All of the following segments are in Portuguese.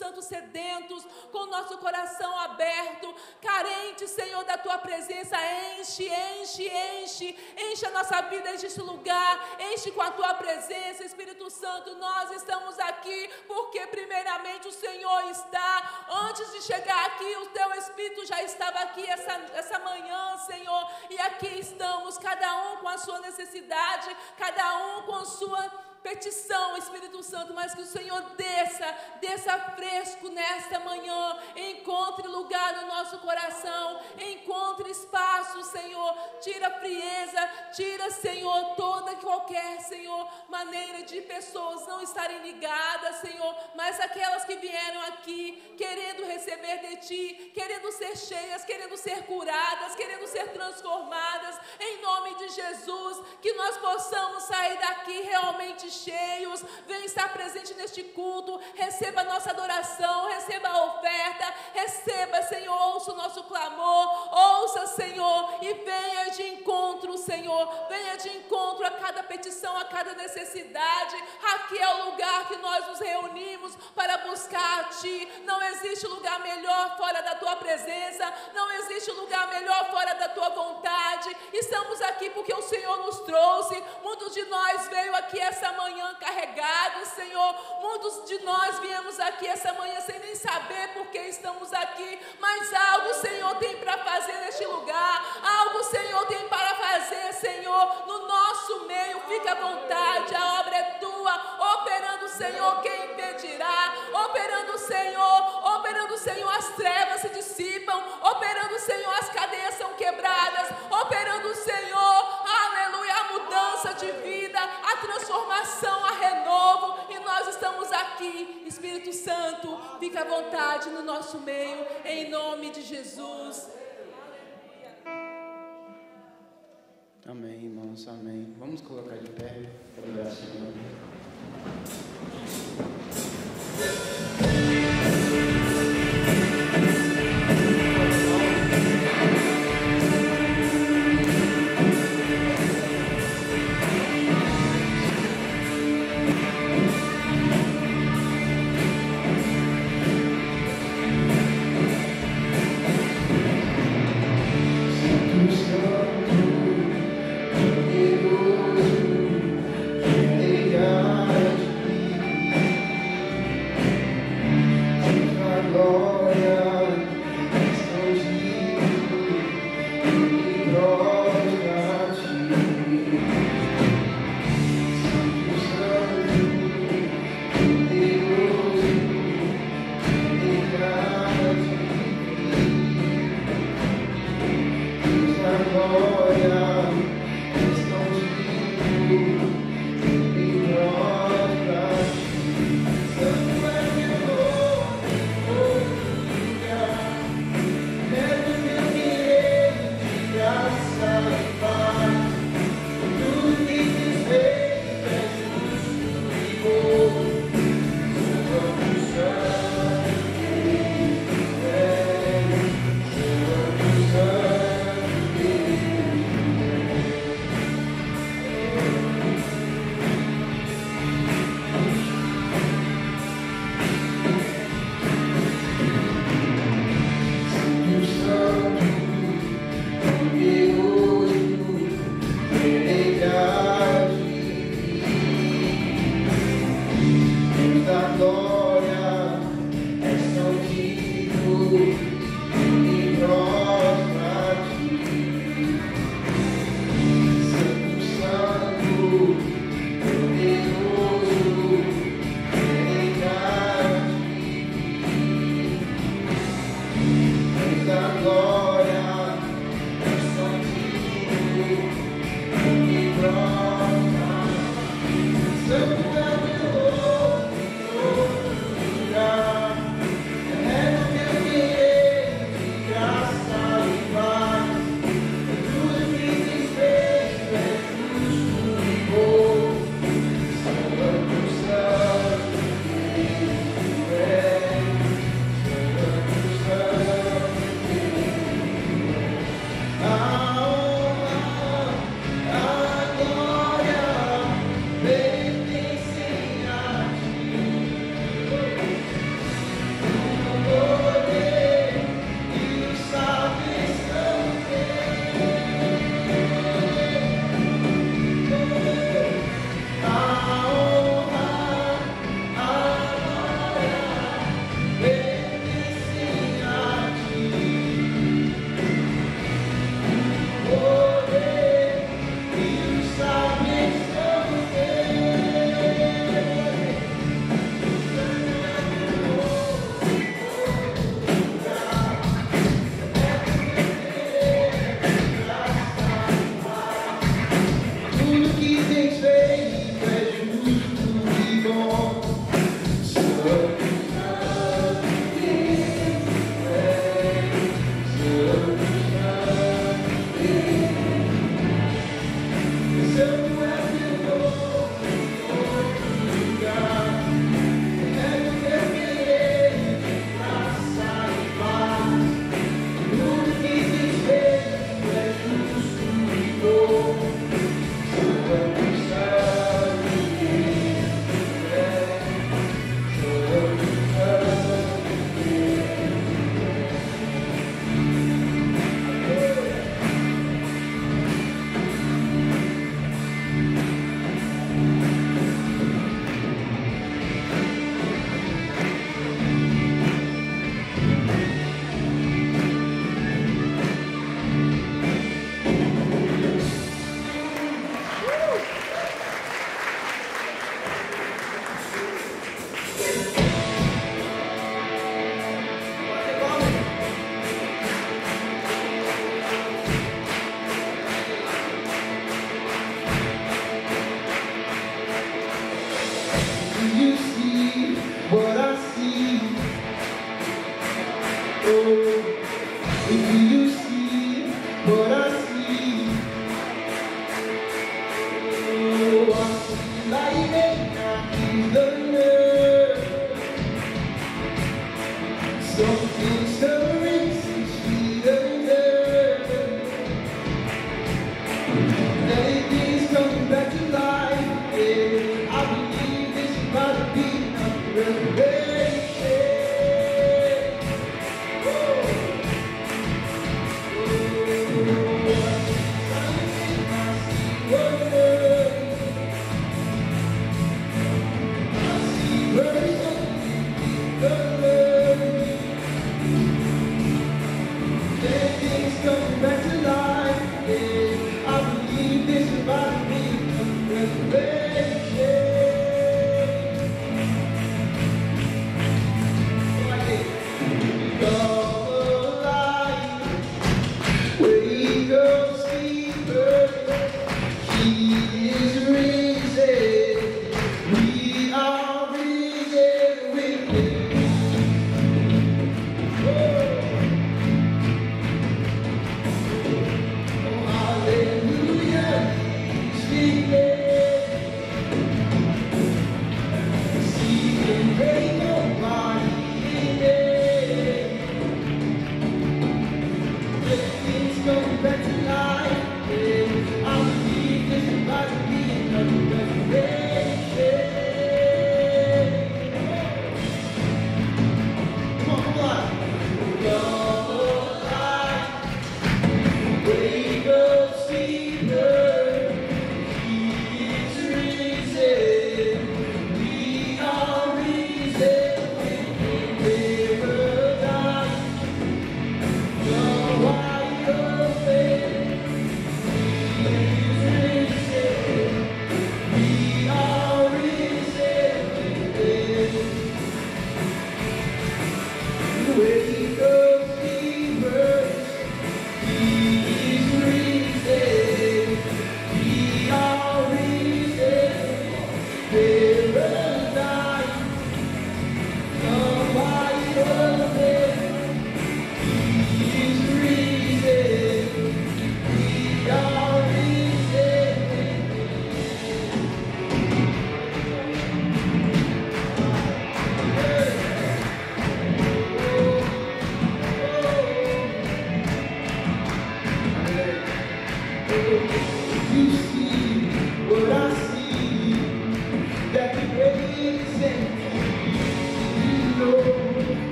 Santo, sedentos, com o nosso coração aberto, carente, Senhor, da Tua presença. Enche, enche, enche, enche a nossa vida, enche esse lugar, enche com a Tua presença, Espírito Santo. Nós estamos aqui porque primeiramente o Senhor está. Antes de chegar aqui, o Teu Espírito já estava aqui essa manhã, Senhor, e aqui estamos, cada um com a sua necessidade, cada um com a sua petição, Espírito Santo, mas que o Senhor desça fresco nesta manhã, encontre lugar no nosso coração, encontre espaço, Senhor, tira frieza, tira, Senhor, toda qualquer, Senhor, maneira de pessoas não estarem ligadas, Senhor, mas aquelas que vieram aqui, querendo receber de Ti, querendo ser cheias, querendo ser curadas, querendo ser transformadas, em nome de Jesus, que nós possamos sair daqui realmente cheios. Vem estar presente neste culto, receba a nossa adoração, receba a oferta, receba, Senhor, ouça o nosso clamor, ouça, Senhor, e venha de encontro, Senhor, venha de encontro a cada petição, a cada necessidade. Aqui é o lugar que nós nos reunimos para buscar a Ti. Não existe lugar melhor fora da Tua presença, não existe lugar melhor fora da Tua vontade. Estamos aqui porque o Senhor nos trouxe. Muitos de nós veio aqui essa manhã carregados, Senhor. Muitos de nós viemos aqui essa manhã sem nem saber por que estamos aqui, mas algo o Senhor tem para fazer neste lugar, algo o Senhor tem para fazer, Senhor, no nosso meio. Fica à vontade, a obra é Tua, operando, Senhor, quem impedirá, operando, Senhor, as trevas se dissipam, operando, Senhor, as cadeias são quebradas, operando, Senhor, aleluia, a mudança de vida, a transformação, a renovo, e nós estamos aqui. Espírito Santo, fica à vontade no nosso meio, em nome de Jesus. Amém, irmãos, amém. Vamos colocar de pé. Obrigado, Senhor.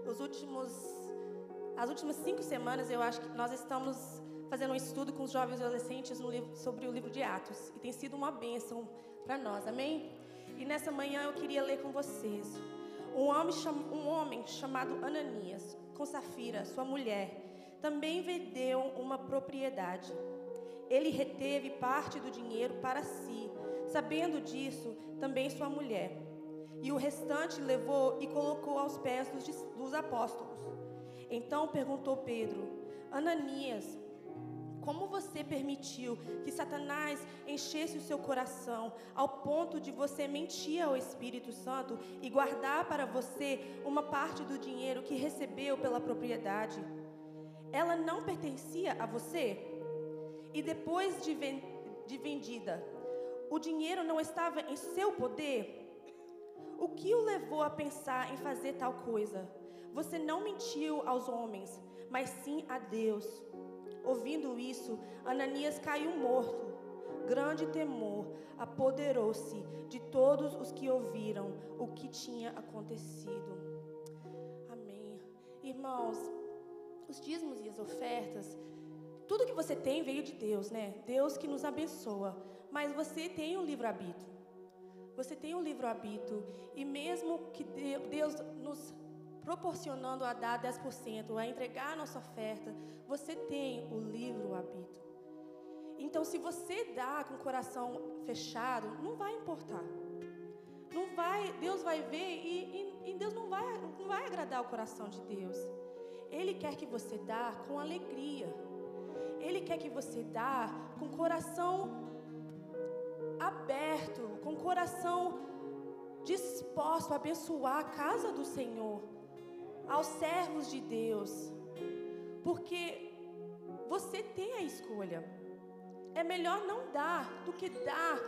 As últimas 5 semanas, eu acho que nós estamos fazendo um estudo com os jovens e adolescentes sobre o livro de Atos. E tem sido uma bênção para nós, amém? E nessa manhã eu queria ler com vocês. Um homem chamado Ananias, com Safira, sua mulher, também vendeu uma propriedade. Ele reteve parte do dinheiro para si, sabendo disso também sua mulher. E o restante levou e colocou aos pés dos apóstolos. Então perguntou Pedro: Ananias, como você permitiu que Satanás enchesse o seu coração ao ponto de você mentir ao Espírito Santo e guardar para você uma parte do dinheiro que recebeu pela propriedade? Ela não pertencia a você? E depois de vendida, o dinheiro não estava em seu poder? O que o levou a pensar em fazer tal coisa? Você não mentiu aos homens, mas sim a Deus. Ouvindo isso, Ananias caiu morto. Grande temor apoderou-se de todos os que ouviram o que tinha acontecido. Amém. Irmãos, os dízimos e as ofertas, tudo que você tem veio de Deus, né? Deus que nos abençoa. Mas você tem um livre-arbítrio. Você tem um livre-arbítrio. E mesmo que Deus nos proporcionando a dar 10%, a entregar a nossa oferta, você tem o livre-arbítrio. Então, se você dá com o coração fechado, não vai importar. Deus vai ver e Deus não vai agradar o coração de Deus. Ele quer que você dá com alegria. Ele quer que você dá com o coração aberto, com o coração disposto a abençoar a casa do Senhor, aos servos de Deus, porque você tem a escolha. É melhor não dar do que dar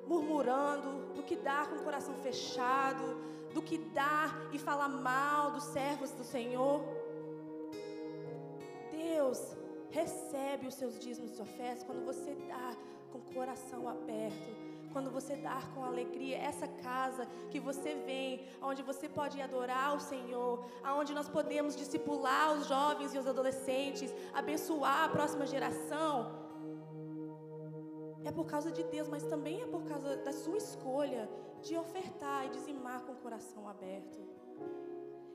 murmurando, do que dar com o coração fechado, do que dar e falar mal dos servos do Senhor. Deus recebe os seus dízimos e ofertas quando você dá com o coração aberto, quando você dá com alegria. Essa casa que você vem, onde você pode adorar o Senhor, onde nós podemos discipular os jovens e os adolescentes, abençoar a próxima geração, é por causa de Deus, mas também é por causa da sua escolha de ofertar e dizimar com o coração aberto.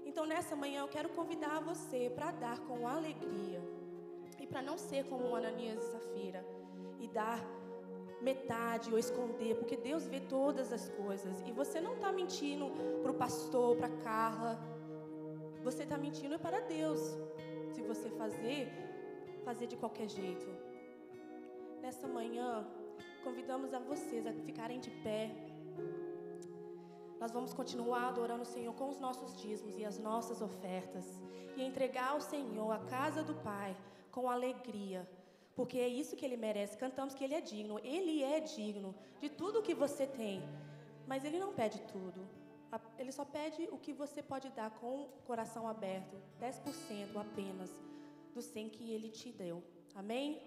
Então, nessa manhã, eu quero convidar você para dar com alegria e para não ser como Ananias e Safira e dar metade ou esconder, porque Deus vê todas as coisas. E você não está mentindo para o pastor, para Carla. Você está mentindo para Deus. Se você fazer de qualquer jeito. Nessa manhã, convidamos a vocês a ficarem de pé. Nós vamos continuar adorando o Senhor com os nossos dízimos e as nossas ofertas. E entregar ao Senhor a casa do Pai com alegria. Porque é isso que Ele merece. Cantamos que Ele é digno. Ele é digno de tudo que você tem. Mas Ele não pede tudo. Ele só pede o que você pode dar com o coração aberto. 10% apenas do 100 que Ele te deu. Amém?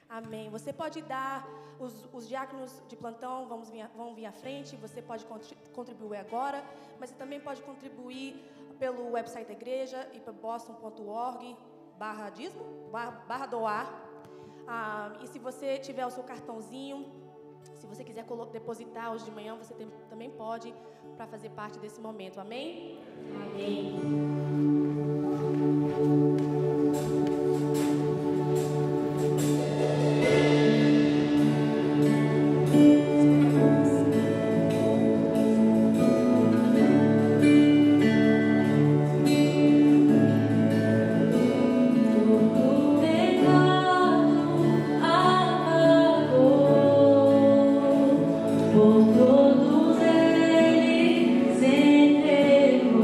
Amém. Você pode dar, os diáconos de plantão vão vir à frente. Você pode contribuir agora. Mas você também pode contribuir pelo website da igreja, ir para boston.org/dízimo/doar. E se você tiver o seu cartãozinho, se você quiser depositar hoje de manhã, você também pode, para fazer parte desse momento. Amém? Amém. Por todos eles entregou.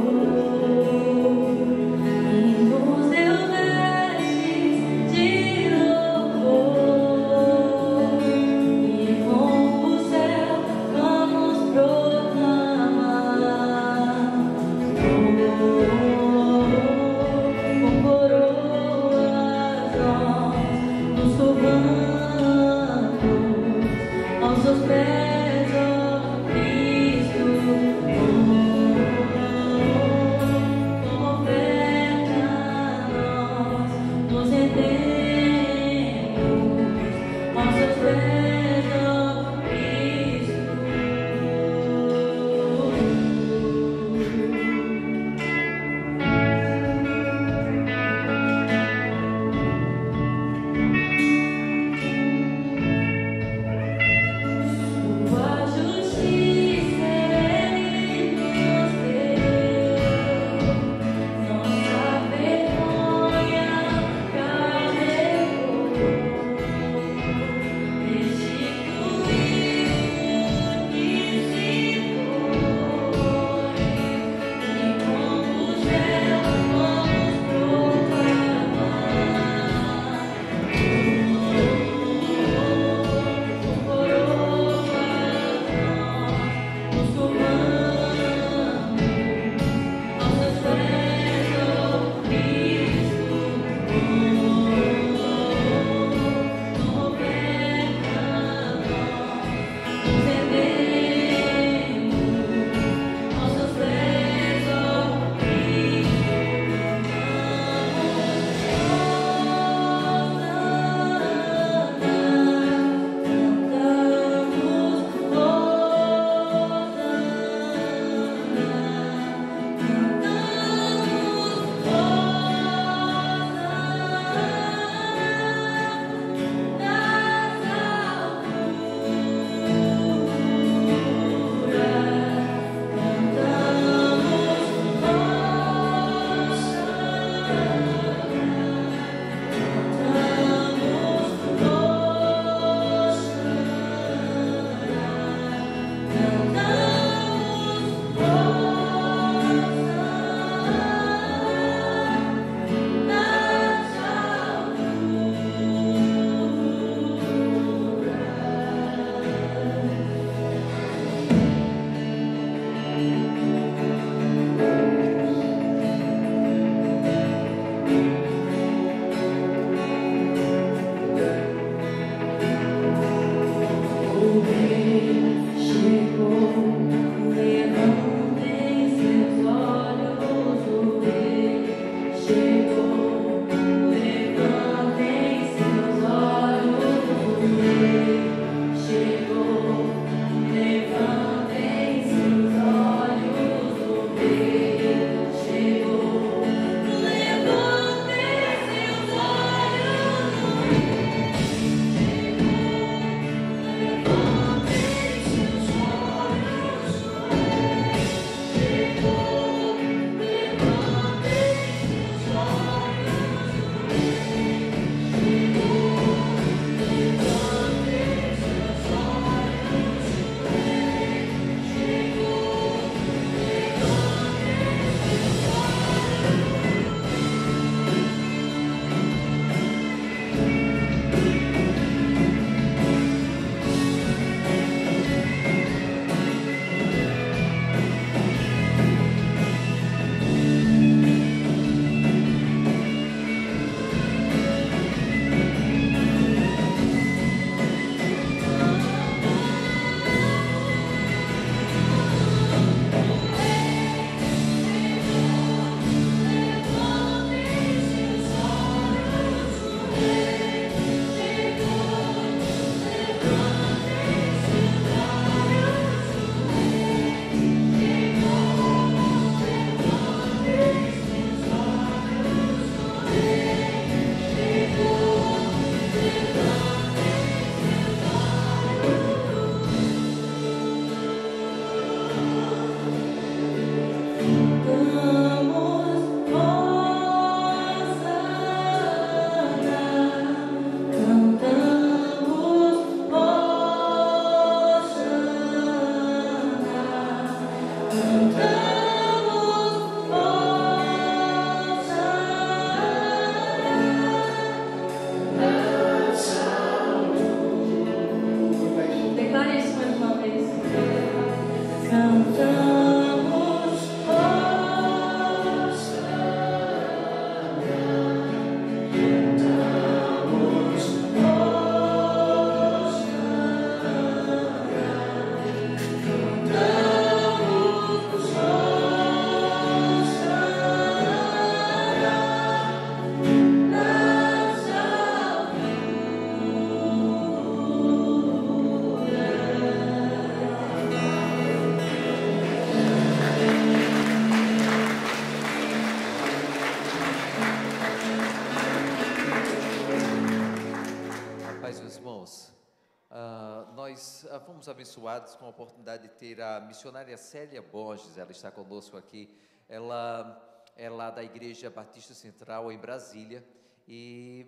Nós fomos abençoados com a oportunidade de ter a missionária Célia Borges, ela está conosco aqui, ela é lá da Igreja Batista Central em Brasília, e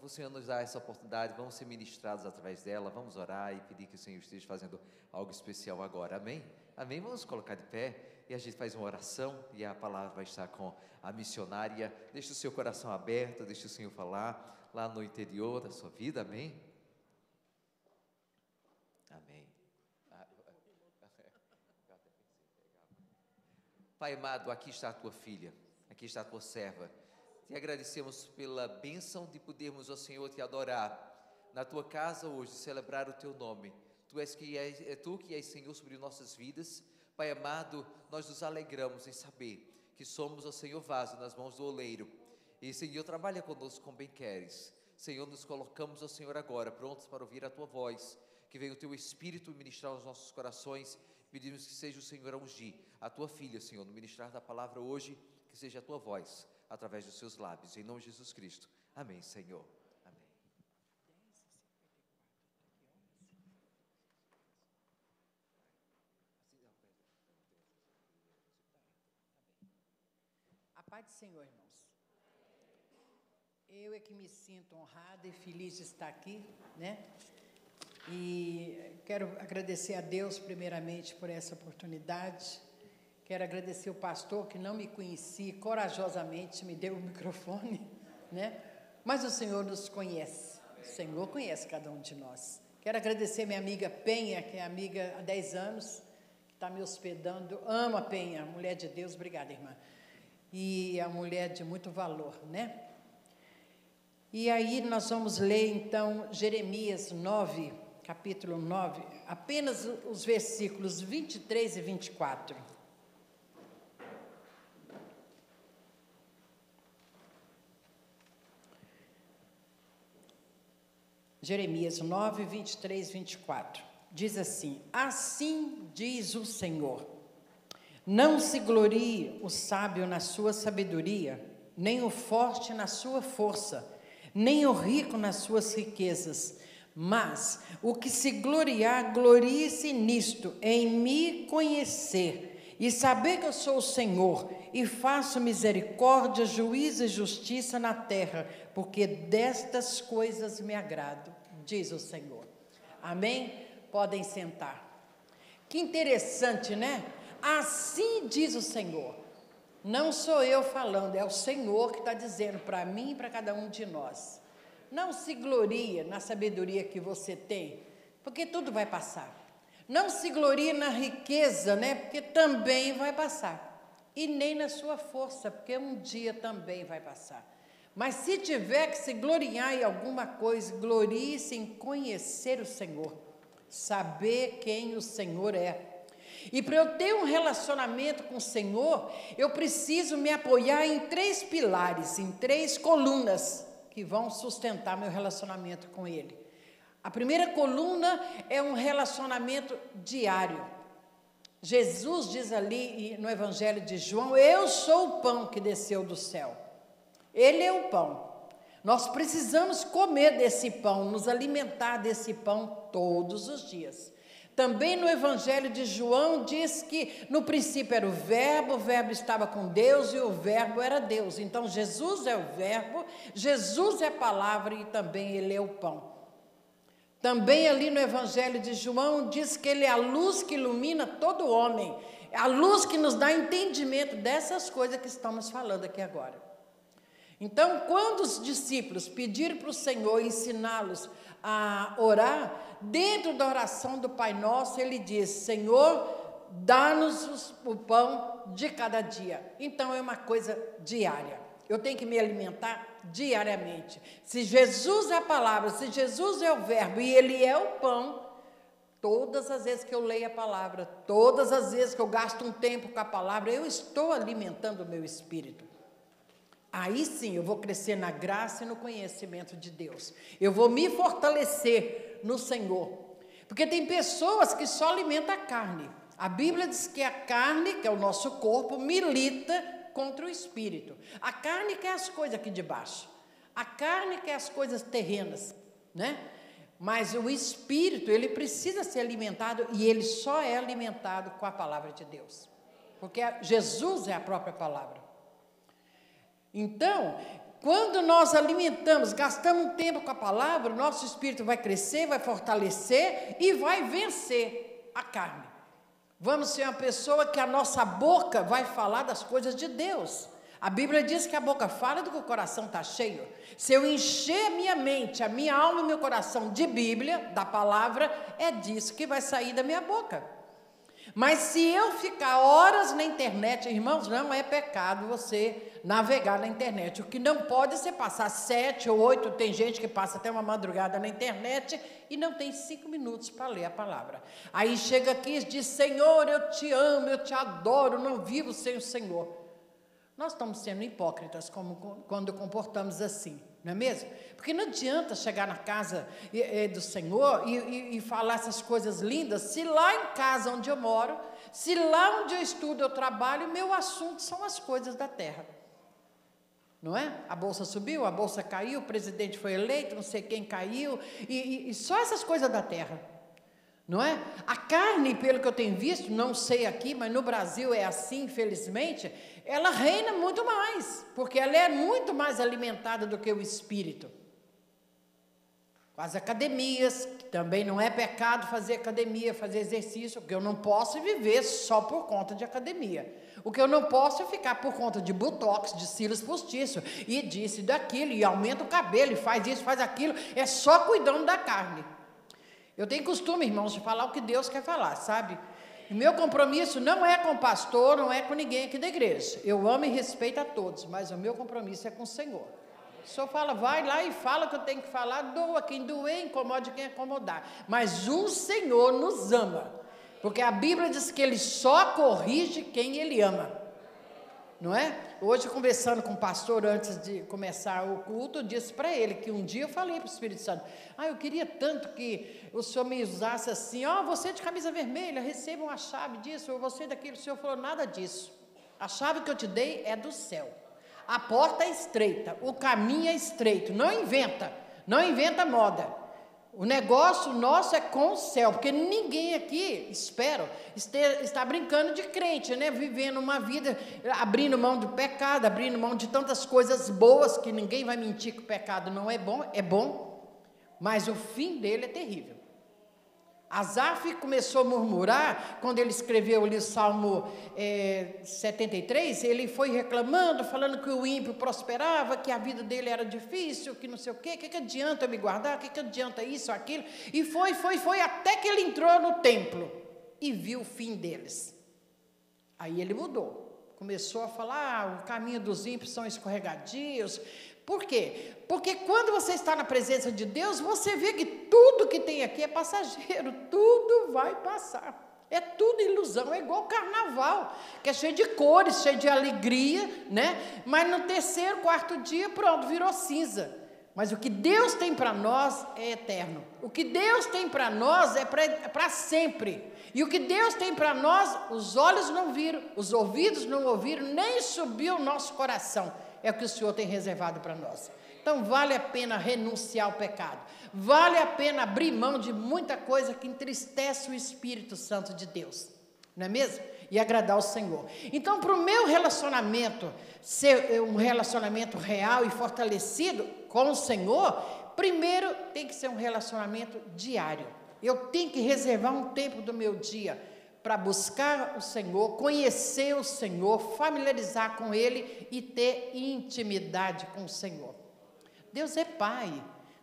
o Senhor nos dá essa oportunidade, vamos ser ministrados através dela, vamos orar e pedir que o Senhor esteja fazendo algo especial agora, amém? Amém? Vamos colocar de pé e a gente faz uma oração e a palavra vai estar com a missionária. Deixe o seu coração aberto, deixe o Senhor falar lá no interior da sua vida, amém? Amém. Pai amado, aqui está a tua filha, aqui está a tua serva. Te agradecemos pela bênção de podermos, ó Senhor, te adorar na tua casa hoje, celebrar o teu nome. Tu que és Senhor sobre nossas vidas. Pai amado, nós nos alegramos em saber que somos, ó Senhor, vaso nas mãos do oleiro. E, Senhor, trabalha conosco como bem queres. Senhor, nos colocamos, ó Senhor, agora, prontos para ouvir a tua voz. Que venha o teu Espírito ministrar aos nossos corações. Pedimos que seja o Senhor a ungir a tua filha, Senhor, no ministrar da palavra hoje, que seja a tua voz, através dos seus lábios. Em nome de Jesus Cristo. Amém, Senhor. Amém. A paz do Senhor, irmãos. Eu é que me sinto honrada e feliz de estar aqui, né? E quero agradecer a Deus primeiramente por essa oportunidade. Quero agradecer o pastor que não me conhecia, corajosamente me deu o microfone, né? Mas o Senhor nos conhece, o Senhor conhece cada um de nós. Quero agradecer minha amiga Penha, que é amiga há 10 anos, que está me hospedando. Amo a Penha, mulher de Deus, obrigada, irmã. E a mulher de muito valor, né? E aí nós vamos ler, então, Jeremias 9, capítulo 9, apenas os versículos 23 e 24. Jeremias 9, 23 e 24. Diz assim: assim diz o Senhor, não se glorie o sábio na sua sabedoria, nem o forte na sua força, nem o rico nas suas riquezas, mas o que se gloriar, glorie-se nisto, em me conhecer, e saber que eu sou o Senhor, e faço misericórdia, juízo e justiça na terra, porque destas coisas me agrado, diz o Senhor. Amém? Podem sentar. Que interessante, né? Assim diz o Senhor. Não sou eu falando, é o Senhor que está dizendo para mim e para cada um de nós. Não se glorie na sabedoria que você tem, porque tudo vai passar. Não se glorie na riqueza, né? Porque também vai passar. E nem na sua força, porque um dia também vai passar. Mas se tiver que se gloriar em alguma coisa, glorie-se em conhecer o Senhor, saber quem o Senhor é. E para eu ter um relacionamento com o Senhor, eu preciso me apoiar em 3 pilares, em 3 colunas que vão sustentar meu relacionamento com Ele. A primeira coluna é um relacionamento diário. Jesus diz ali no Evangelho de João: eu sou o pão que desceu do céu. Ele é o pão. Nós precisamos comer desse pão, nos alimentar desse pão todos os dias. Também no Evangelho de João diz que no princípio era o verbo estava com Deus e o verbo era Deus. Então Jesus é o verbo, Jesus é a palavra e também Ele é o pão. Também ali no Evangelho de João diz que Ele é a luz que ilumina todo homem, a luz que nos dá entendimento dessas coisas que estamos falando aqui agora. Então, quando os discípulos pediram para o Senhor ensiná-los a orar, dentro da oração do Pai Nosso, ele diz: Senhor, dá-nos o pão de cada dia. Então, é uma coisa diária. Eu tenho que me alimentar diariamente. Se Jesus é a palavra, se Jesus é o verbo e Ele é o pão, todas as vezes que eu leio a palavra, todas as vezes que eu gasto um tempo com a palavra, eu estou alimentando o meu espírito. Aí sim eu vou crescer na graça e no conhecimento de Deus. Eu vou me fortalecer no Senhor. Porque tem pessoas que só alimentam a carne. A Bíblia diz que a carne, que é o nosso corpo, milita contra o espírito. A carne quer as coisas aqui de baixo. A carne quer as coisas terrenas, né? Mas o espírito, ele precisa ser alimentado, e ele só é alimentado com a palavra de Deus. Porque Jesus é a própria palavra. Então, quando nós alimentamos, gastamos um tempo com a palavra, o nosso espírito vai crescer, vai fortalecer e vai vencer a carne. Vamos ser uma pessoa que a nossa boca vai falar das coisas de Deus. A Bíblia diz que a boca fala do que o coração está cheio. Se eu encher a minha mente, a minha alma e meu coração de Bíblia, da palavra, é disso que vai sair da minha boca. Mas se eu ficar horas na internet, irmãos, não é pecado você navegar na internet. O que não pode é você passar 7 ou 8, tem gente que passa até uma madrugada na internet e não tem 5 minutos para ler a palavra. Aí chega aqui e diz, Senhor, eu te amo, eu te adoro, não vivo sem o Senhor. Nós estamos sendo hipócritas quando comportamos assim, não é mesmo? Porque não adianta chegar na casa do Senhor e falar essas coisas lindas, se lá em casa onde eu moro, se lá onde eu estudo, eu trabalho, meu assunto são as coisas da terra. Não é? A bolsa subiu, a bolsa caiu, o presidente foi eleito, não sei quem caiu, e só essas coisas da terra. Não é? A carne, pelo que eu tenho visto, não sei aqui, mas no Brasil é assim, infelizmente, ela reina muito mais, porque ela é muito mais alimentada do que o espírito. As academias, que também não é pecado fazer academia, fazer exercício, porque eu não posso viver só por conta de academia. O que eu não posso é ficar por conta de botox, de cílios postiços, e disso e daquilo, e aumenta o cabelo, e faz isso, faz aquilo, é só cuidando da carne. Eu tenho costume, irmãos, de falar o que Deus quer falar, sabe? O meu compromisso não é com o pastor, não é com ninguém aqui da igreja. Eu amo e respeito a todos, mas o meu compromisso é com o Senhor. O Senhor fala, vai lá e fala o que eu tenho que falar, doa quem doer, incomode quem acomodar. Mas o Senhor nos ama, porque a Bíblia diz que Ele só corrige quem Ele ama. Não é? Hoje, conversando com o pastor, antes de começar o culto, eu disse para ele que um dia eu falei para o Espírito Santo, eu queria tanto que o Senhor me usasse assim, você de camisa vermelha, receba uma chave disso, ou você daquilo. O Senhor falou, nada disso. A chave que eu te dei é do céu. A porta é estreita, o caminho é estreito. Não inventa moda. O negócio nosso é com o céu, porque ninguém aqui, espero, está brincando de crente, né? Vivendo uma vida, abrindo mão do pecado, abrindo mão de tantas coisas boas, que ninguém vai mentir que o pecado não é bom, mas o fim dele é terrível. Asaf começou a murmurar, quando ele escreveu o Salmo 73, ele foi reclamando, falando que o ímpio prosperava, que a vida dele era difícil, que não sei o quê, que adianta eu me guardar, que adianta isso, aquilo, e foi, até que ele entrou no templo, e viu o fim deles. Aí ele mudou, começou a falar, o caminho dos ímpios são escorregadios. Por quê? Porque quando você está na presença de Deus, você vê que tudo que tem aqui é passageiro, tudo vai passar. É tudo ilusão, é igual carnaval, que é cheio de cores, cheio de alegria, né? Mas no terceiro, quarto dia, pronto, virou cinza. Mas o que Deus tem para nós é eterno. O que Deus tem para nós é para sempre. E o que Deus tem para nós, os olhos não viram, os ouvidos não ouviram, nem subiu o nosso coração. É o que o Senhor tem reservado para nós. Então, vale a pena renunciar ao pecado. Vale a pena abrir mão de muita coisa que entristece o Espírito Santo de Deus. Não é mesmo? E agradar ao Senhor. Então, para o meu relacionamento ser um relacionamento real e fortalecido com o Senhor, primeiro tem que ser um relacionamento diário. Eu tenho que reservar um tempo do meu dia para buscar o Senhor, conhecer o Senhor, familiarizar com Ele e ter intimidade com o Senhor. Deus é Pai.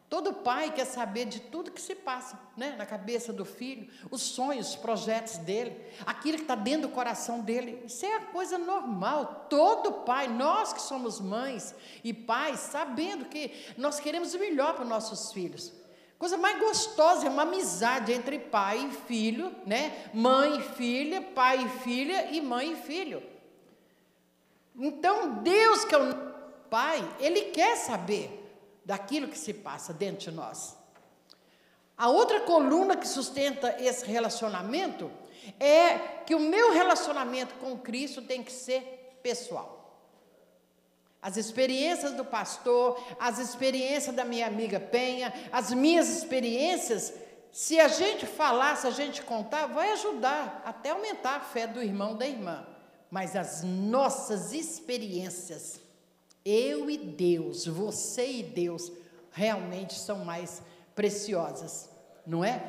Todo pai quer saber de tudo que se passa, né, na cabeça do filho, os sonhos, os projetos dele, aquilo que está dentro do coração dele. Isso é a coisa normal. Todo pai, nós que somos mães e pais, sabendo que nós queremos o melhor para os nossos filhos. Coisa mais gostosa é uma amizade entre pai e filho, né? Mãe e filha, pai e filha e mãe e filho. Então, Deus, que é o Pai, Ele quer saber daquilo que se passa dentro de nós. A outra coluna que sustenta esse relacionamento é que o meu relacionamento com Cristo tem que ser pessoal. As experiências do pastor, as experiências da minha amiga Penha, as minhas experiências, se a gente falar, se a gente contar, vai ajudar até aumentar a fé do irmão, da irmã. Mas as nossas experiências, eu e Deus, você e Deus, realmente são mais preciosas, não é?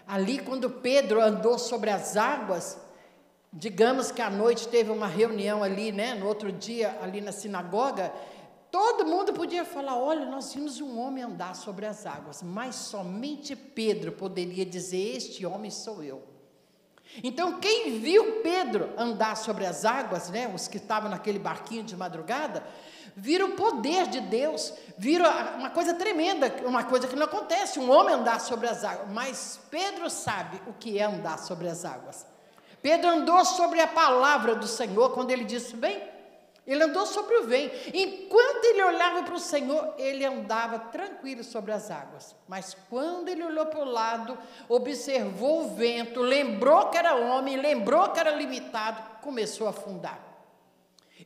Ali quando Pedro andou sobre as águas, digamos que à noite teve uma reunião ali, né? No outro dia, ali na sinagoga, todo mundo podia falar, olha, nós vimos um homem andar sobre as águas, mas somente Pedro poderia dizer, este homem sou eu. Então, quem viu Pedro andar sobre as águas, né? Os que estavam naquele barquinho de madrugada, viram o poder de Deus, viram uma coisa tremenda, uma coisa que não acontece, um homem andar sobre as águas, mas Pedro sabe o que é andar sobre as águas. Pedro andou sobre a palavra do Senhor, quando ele disse, vem, ele andou sobre o vem. Enquanto ele olhava para o Senhor, ele andava tranquilo sobre as águas. Mas quando ele olhou para o lado, observou o vento, lembrou que era homem, lembrou que era limitado, começou a afundar.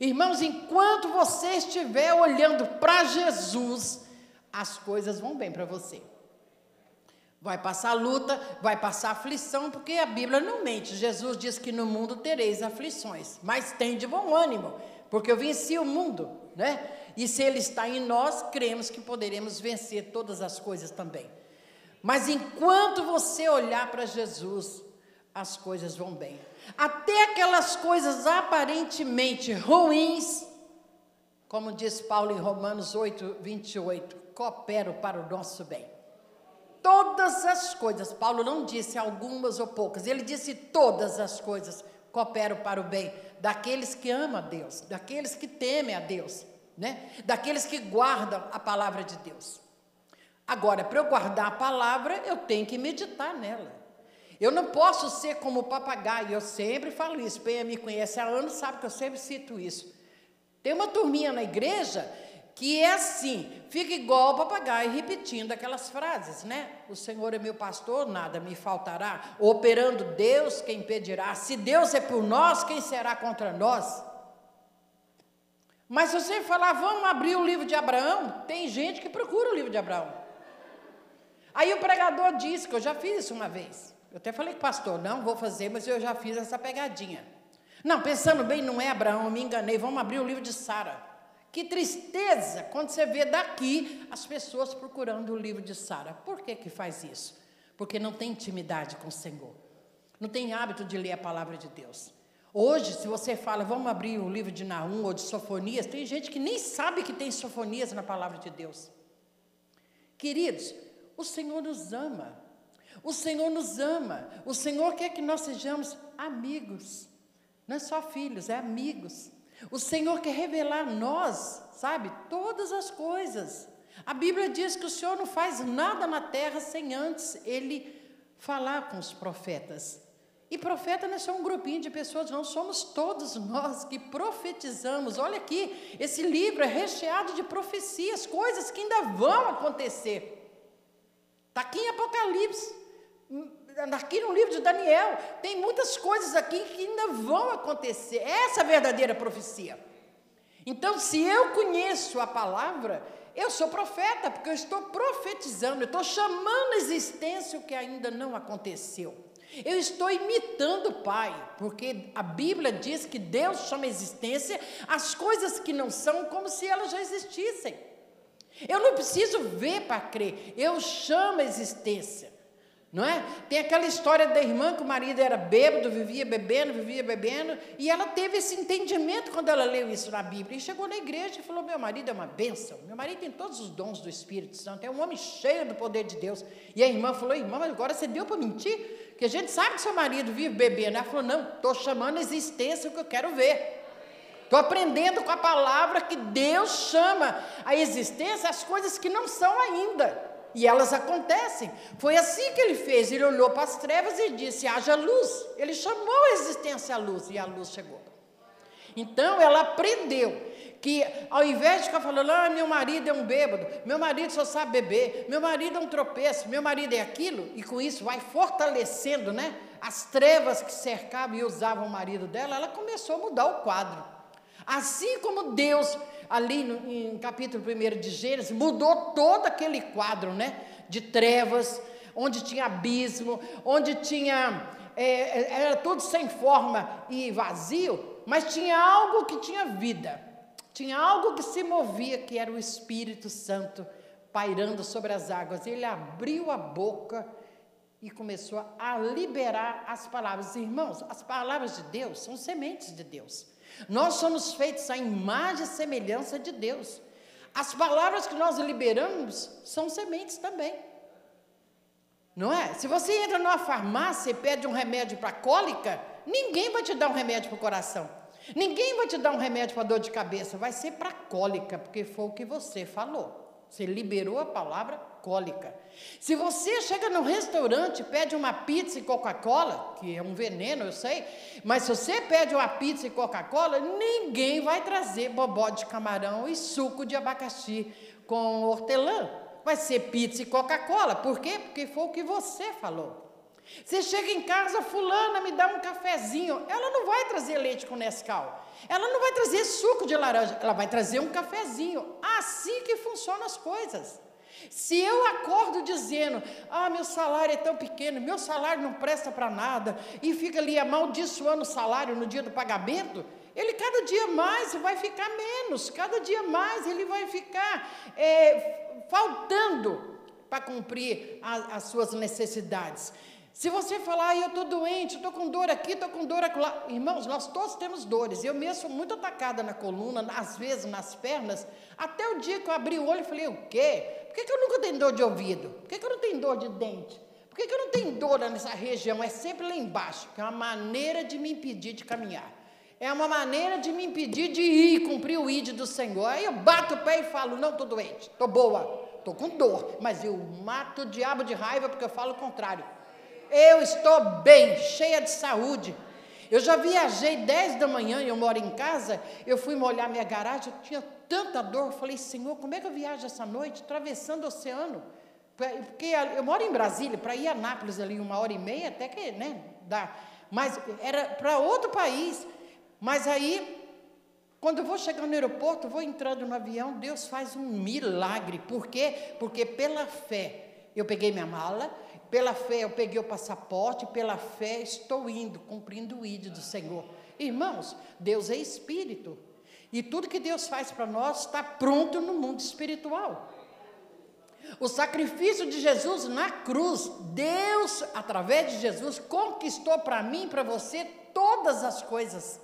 Irmãos, enquanto você estiver olhando para Jesus, as coisas vão bem para você. Vai passar luta, vai passar aflição, porque a Bíblia não mente. Jesus diz que no mundo tereis aflições, mas tem de bom ânimo, porque eu venci o mundo, né? E se Ele está em nós, cremos que poderemos vencer todas as coisas também. Mas enquanto você olhar para Jesus, as coisas vão bem. Até aquelas coisas aparentemente ruins, como diz Paulo em Romanos 8, 28, cooperam para o nosso bem. Todas as coisas, Paulo não disse algumas ou poucas, ele disse todas as coisas cooperam para o bem daqueles que amam a Deus, daqueles que temem a Deus, né? Daqueles que guardam a palavra de Deus. Agora, para eu guardar a palavra, eu tenho que meditar nela. Eu não posso ser como o papagaio, eu sempre falo isso, Penha me conhece há anos, sabe que eu sempre cito isso. Tem uma turminha na igreja que é assim, fica igual o papagaio repetindo aquelas frases, né? O Senhor é meu pastor, nada me faltará. Operando Deus, quem impedirá? Se Deus é por nós, quem será contra nós? Mas se você falar, vamos abrir o livro de Abraão, tem gente que procura o livro de Abraão. Aí o pregador disse, que eu já fiz isso uma vez. Eu até falei com o pastor, não vou fazer, mas eu já fiz essa pegadinha. Não, pensando bem, não é Abraão, eu me enganei, vamos abrir o livro de Sara. Que tristeza quando você vê daqui as pessoas procurando o livro de Sara. Por que que faz isso? Porque não tem intimidade com o Senhor. Não tem hábito de ler a palavra de Deus. Hoje, se você fala, vamos abrir o livro de Naum ou de Sofonias, tem gente que nem sabe que tem Sofonias na palavra de Deus. Queridos, o Senhor nos ama. O Senhor nos ama. O Senhor quer que nós sejamos amigos. Não é só filhos, é amigos. O Senhor quer revelar a nós, sabe, todas as coisas. A Bíblia diz que o Senhor não faz nada na terra sem antes Ele falar com os profetas. E profeta não é só um grupinho de pessoas, não, somos todos nós que profetizamos. Olha aqui, esse livro é recheado de profecias, coisas que ainda vão acontecer. Está aqui em Apocalipse, aqui no livro de Daniel, tem muitas coisas aqui que ainda vão acontecer. Essa é a verdadeira profecia. Então, se eu conheço a palavra, eu sou profeta, porque eu estou profetizando, eu estou chamando a existência o que ainda não aconteceu. Eu estou imitando o Pai, porque a Bíblia diz que Deus chama a existência as coisas que não são como se elas já existissem. Eu não preciso ver para crer, eu chamo a existência. Não é? Tem aquela história da irmã que o marido era bêbado, vivia bebendo, e ela teve esse entendimento quando ela leu isso na Bíblia, e chegou na igreja e falou, meu marido é uma bênção, meu marido tem todos os dons do Espírito Santo, é um homem cheio do poder de Deus. E a irmã falou, irmã, mas agora você deu para mentir? Que a gente sabe que seu marido vive bebendo. Ela falou, não, estou chamando a existência o que eu quero ver. Estou aprendendo com a palavra que Deus chama a existência as coisas que não são ainda. E elas acontecem. Foi assim que ele fez. Ele olhou para as trevas e disse, haja luz. Ele chamou a existência à luz e a luz chegou. Então ela aprendeu que ao invés de ficar falando, meu marido é um bêbado, meu marido só sabe beber, meu marido é um tropeço, meu marido é aquilo, e com isso vai fortalecendo, né, as trevas que cercavam e usavam o marido dela, ela começou a mudar o quadro. Assim como Deus ali em capítulo 1 de Gênesis, mudou todo aquele quadro, né? De trevas, onde tinha abismo, onde tinha, era tudo sem forma e vazio, mas tinha algo que tinha vida, tinha algo que se movia, que era o Espírito Santo pairando sobre as águas. Ele abriu a boca e começou a liberar as palavras. Irmãos, as palavras de Deus são sementes de Deus. Nós somos feitos à imagem e semelhança de Deus. As palavras que nós liberamos são sementes também. Não é? Se você entra numa farmácia e pede um remédio para cólica, ninguém vai te dar um remédio para o coração. Ninguém vai te dar um remédio para dor de cabeça. Vai ser para cólica, porque foi o que você falou. Você liberou a palavra cólica. Se você chega num restaurante e pede uma pizza e Coca-Cola, que é um veneno, eu sei, mas se você pede uma pizza e Coca-Cola, ninguém vai trazer bobó de camarão e suco de abacaxi com hortelã. Vai ser pizza e Coca-Cola. Por quê? Porque foi o que você falou. Você chega em casa, fulana, me dá um cafezinho. Ela não vai trazer leite com Nescau. Ela não vai trazer suco de laranja. Ela vai trazer um cafezinho. Assim que funcionam as coisas. Se eu acordo dizendo, meu salário é tão pequeno, meu salário não presta para nada, e fica ali amaldiçoando o salário no dia do pagamento, ele cada dia mais vai ficar menos, cada dia mais ele vai ficar faltando para cumprir as suas necessidades. Se você falar, eu estou doente, estou com dor aqui, estou com dor acolá. Irmãos, nós todos temos dores. Eu mesmo sou muito atacada na coluna, às vezes nas pernas. Até o dia que eu abri o olho e falei, o quê? Por que eu nunca tenho dor de ouvido? Por que eu não tenho dor de dente? Por que eu não tenho dor nessa região? É sempre lá embaixo, que é uma maneira de me impedir de caminhar. É uma maneira de me impedir de ir cumprir o ID do Senhor. Aí eu bato o pé e falo, não, estou doente, estou boa, estou com dor. Mas eu mato o diabo de raiva porque eu falo o contrário. Eu estou bem, cheia de saúde. Eu já viajei 10 da manhã e eu moro em casa, eu fui molhar minha garagem, eu tinha tanta dor, eu falei, Senhor, como é que eu viajo essa noite, atravessando o oceano? Porque eu moro em Brasília, para ir a Nápoles ali 1h30, até que, né, dá. Mas era para outro país. Mas aí, quando eu vou chegando no aeroporto, vou entrando no avião, Deus faz um milagre. Por quê? Porque pela fé, eu peguei minha mala, pela fé eu peguei o passaporte, pela fé estou indo, cumprindo o ID do Senhor. Irmãos, Deus é Espírito, e tudo que Deus faz para nós está pronto no mundo espiritual. O sacrifício de Jesus na cruz, Deus, através de Jesus, conquistou para mim e para você todas as coisas.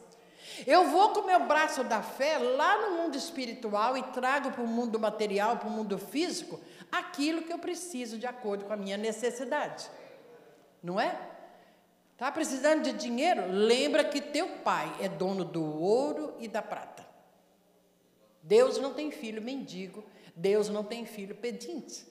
Eu vou com o meu braço da fé lá no mundo espiritual e trago para o mundo material, para o mundo físico, aquilo que eu preciso de acordo com a minha necessidade. Não é? Está precisando de dinheiro? Lembra que teu pai é dono do ouro e da prata. Deus não tem filho mendigo, Deus não tem filho pedinte.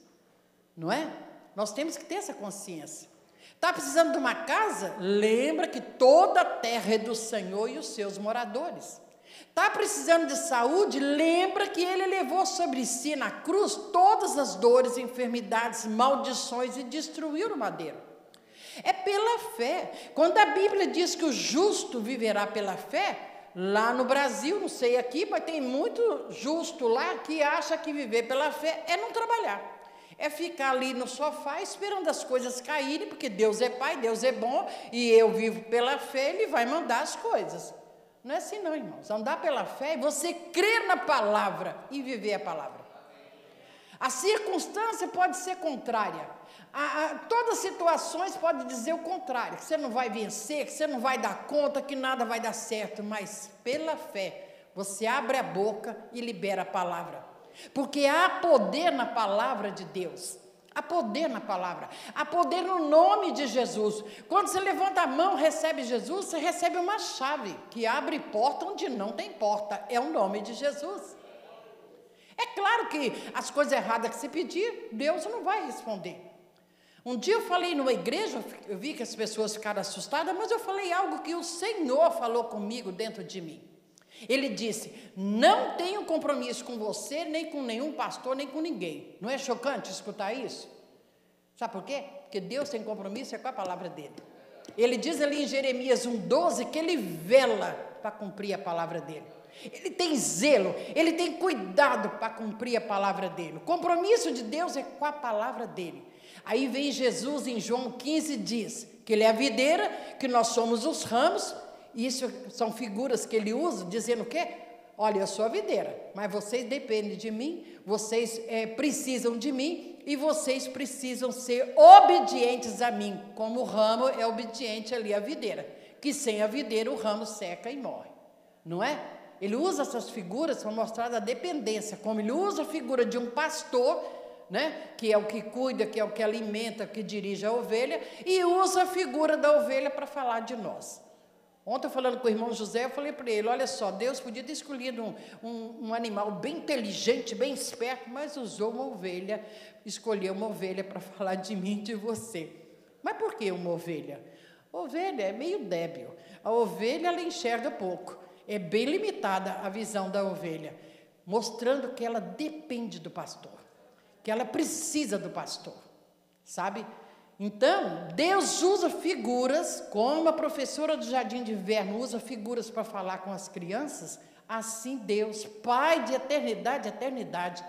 Não é? Nós temos que ter essa consciência. Está precisando de uma casa? Lembra que toda a terra é do Senhor e os seus moradores. Está precisando de saúde? Lembra que Ele levou sobre si na cruz todas as dores, enfermidades, maldições e destruiu o madeiro. É pela fé. Quando a Bíblia diz que o justo viverá pela fé, lá no Brasil, não sei aqui, mas tem muito justo lá que acha que viver pela fé é não trabalhar. É ficar ali no sofá esperando as coisas caírem, porque Deus é Pai, Deus é bom, e eu vivo pela fé, Ele vai mandar as coisas. Não é assim não, irmãos. Andar pela fé é você crer na palavra e viver a palavra. A circunstância pode ser contrária. Todas as situações podem dizer o contrário, que você não vai vencer, que você não vai dar conta, que nada vai dar certo, mas pela fé, você abre a boca e libera a palavra. Porque há poder na palavra de Deus, há poder na palavra, há poder no nome de Jesus. Quando você levanta a mão, recebe Jesus, você recebe uma chave que abre porta onde não tem porta, é o nome de Jesus. É claro que as coisas erradas que você pedir, Deus não vai responder. Um dia eu falei numa igreja, eu vi que as pessoas ficaram assustadas, mas eu falei algo que o Senhor falou comigo dentro de mim. Ele disse, não tenho compromisso com você, nem com nenhum pastor, nem com ninguém. Não é chocante escutar isso? Sabe por quê? Porque Deus tem compromisso com a palavra dele. Ele diz ali em Jeremias 1,12 que ele vela para cumprir a palavra dele. Ele tem zelo, ele tem cuidado para cumprir a palavra dele. O compromisso de Deus é com a palavra dele. Aí vem Jesus em João 15 diz que ele é a videira, que nós somos os ramos. Isso são figuras que ele usa, dizendo o quê? Olha, eu sou a videira, mas vocês dependem de mim, vocês precisam de mim e vocês precisam ser obedientes a mim, como o ramo é obediente ali à videira, que sem a videira o ramo seca e morre, não é? Ele usa essas figuras para mostrar a dependência, como ele usa a figura de um pastor, né, que é o que cuida, que é o que alimenta, que dirige a ovelha, e usa a figura da ovelha para falar de nós. Ontem, falando com o irmão José, eu falei para ele, olha só, Deus podia ter escolhido um animal bem inteligente, bem esperto, mas usou uma ovelha, escolheu uma ovelha para falar de mim e de você. Mas por que uma ovelha? A ovelha é meio débil, a ovelha ela enxerga pouco, é bem limitada a visão da ovelha, mostrando que ela depende do pastor, que ela precisa do pastor, sabe? Então, Deus usa figuras, como a professora do Jardim de Inverno usa figuras para falar com as crianças, assim Deus, Pai de eternidade, eternidade,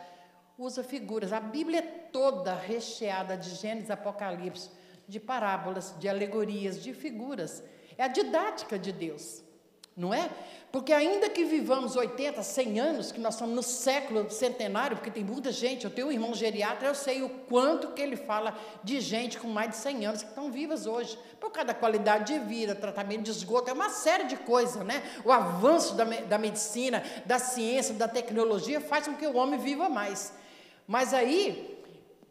usa figuras. A Bíblia é toda recheada de Gênesis, Apocalipse, de parábolas, de alegorias, de figuras. É a didática de Deus, não é? Porque ainda que vivamos 80, 100 anos, que nós estamos no século centenário, porque tem muita gente, eu tenho um irmão geriatra, eu sei o quanto que ele fala de gente com mais de 100 anos que estão vivas hoje, por causa da qualidade de vida, tratamento de esgoto, é uma série de coisas, né? O avanço da medicina, da ciência, da tecnologia, faz com que o homem viva mais. Mas aí,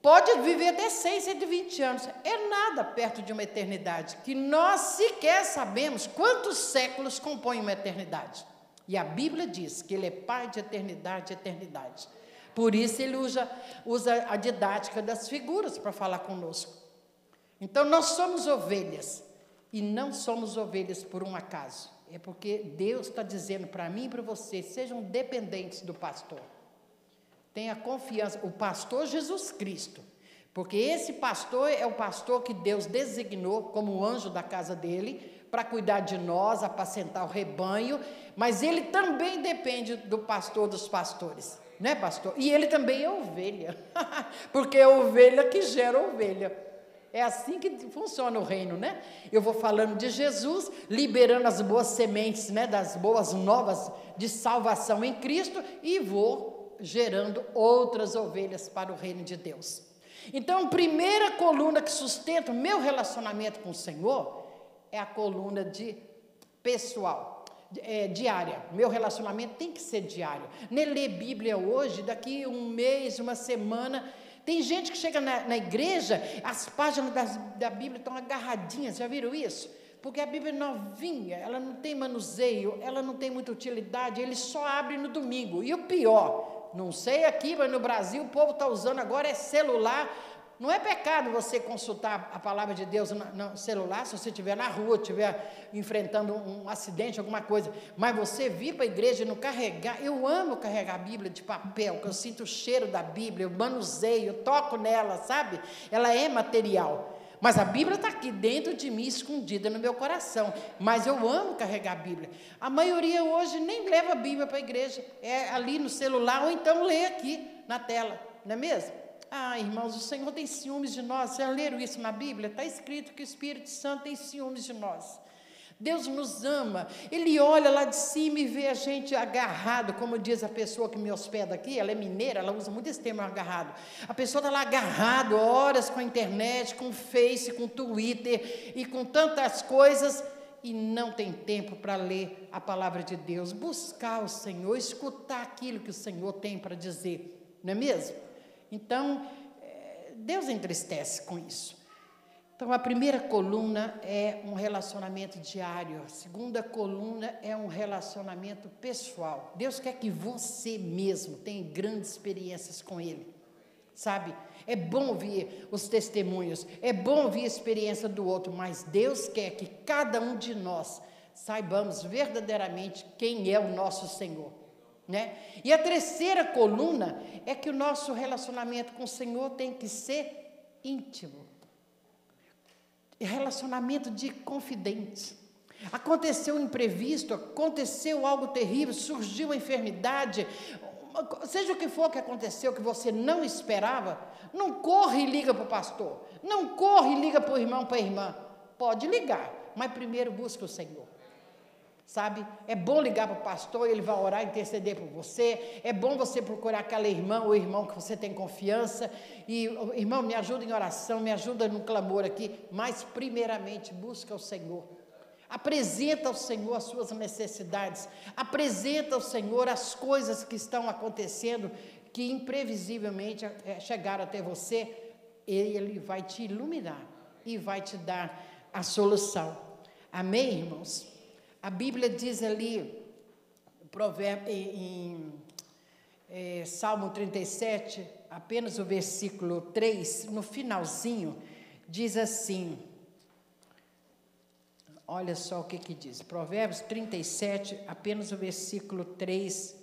pode viver até 100, 120 anos, é nada perto de uma eternidade, que nós sequer sabemos quantos séculos compõem uma eternidade. E a Bíblia diz que ele é Pai de eternidade, eternidade. Por isso ele usa a didática das figuras para falar conosco. Então nós somos ovelhas, e não somos ovelhas por um acaso. É porque Deus está dizendo para mim e para você, sejam dependentes do pastor. Tenha confiança, o pastor Jesus Cristo, porque esse pastor é o pastor que Deus designou como anjo da casa dele, para cuidar de nós, apacentar o rebanho, mas ele também depende do pastor dos pastores, né, pastor? E ele também é ovelha, porque é ovelha que gera ovelha. É assim que funciona o reino, né? Eu vou falando de Jesus, liberando as boas sementes, né, das boas novas de salvação em Cristo, e vou gerando outras ovelhas para o reino de Deus. Então, a primeira coluna que sustenta o meu relacionamento com o Senhor é a coluna de pessoal, diária. Meu relacionamento tem que ser diário. Nem ler Bíblia hoje, daqui um mês, uma semana. Tem gente que chega na igreja, as páginas da Bíblia estão agarradinhas, já viram isso? Porque a Bíblia é novinha, ela não tem manuseio, ela não tem muita utilidade, ele só abre no domingo. E o pior, não sei aqui, mas no Brasil o povo está usando agora celular. Não é pecado você consultar a palavra de Deus no celular, se você estiver na rua, estiver enfrentando um acidente, alguma coisa. Mas você vir para a igreja e não carregar. Eu amo carregar a Bíblia de papel, que eu sinto o cheiro da Bíblia, eu manuseio, eu toco nela, sabe? Ela é material. Mas a Bíblia está aqui dentro de mim, escondida no meu coração. Mas eu amo carregar a Bíblia. A maioria hoje nem leva a Bíblia para a igreja. É ali no celular, ou então lê aqui na tela. Não é mesmo? Ah, irmãos, o Senhor tem ciúmes de nós. Vocês leram isso na Bíblia? Está escrito que o Espírito Santo tem ciúmes de nós. Deus nos ama, Ele olha lá de cima e vê a gente agarrado, como diz a pessoa que me hospeda aqui, ela é mineira, ela usa muito esse termo agarrado. A pessoa está lá agarrado, horas com a internet, com o Face, com o Twitter e com tantas coisas, e não tem tempo para ler a palavra de Deus, buscar o Senhor, escutar aquilo que o Senhor tem para dizer, não é mesmo? Então, Deus entristece com isso. Então, a primeira coluna é um relacionamento diário, a segunda coluna é um relacionamento pessoal. Deus quer que você mesmo tenha grandes experiências com Ele, sabe? É bom ouvir os testemunhos, é bom ouvir a experiência do outro, mas Deus quer que cada um de nós saibamos verdadeiramente quem é o nosso Senhor, né? E a terceira coluna é que o nosso relacionamento com o Senhor tem que ser íntimo. Relacionamento de confidente. Aconteceu um imprevisto, aconteceu algo terrível, surgiu uma enfermidade, seja o que for que aconteceu que você não esperava, não corre e liga para o pastor, não corre e liga para o irmão, para a irmã. Pode ligar, mas primeiro busca o Senhor. Sabe, é bom ligar para o pastor, ele vai orar, interceder por você, é bom você procurar aquela irmã ou irmão que você tem confiança, e irmão, me ajuda em oração, me ajuda no clamor aqui, mas primeiramente busca o Senhor, apresenta ao Senhor as suas necessidades, apresenta ao Senhor as coisas que estão acontecendo, que imprevisivelmente chegaram até você, Ele vai te iluminar, e vai te dar a solução, amém, irmãos? A Bíblia diz ali, provérbio, em Salmo 37, apenas o versículo 3, no finalzinho, diz assim, olha só o que diz, Provérbios 37, apenas o versículo 3,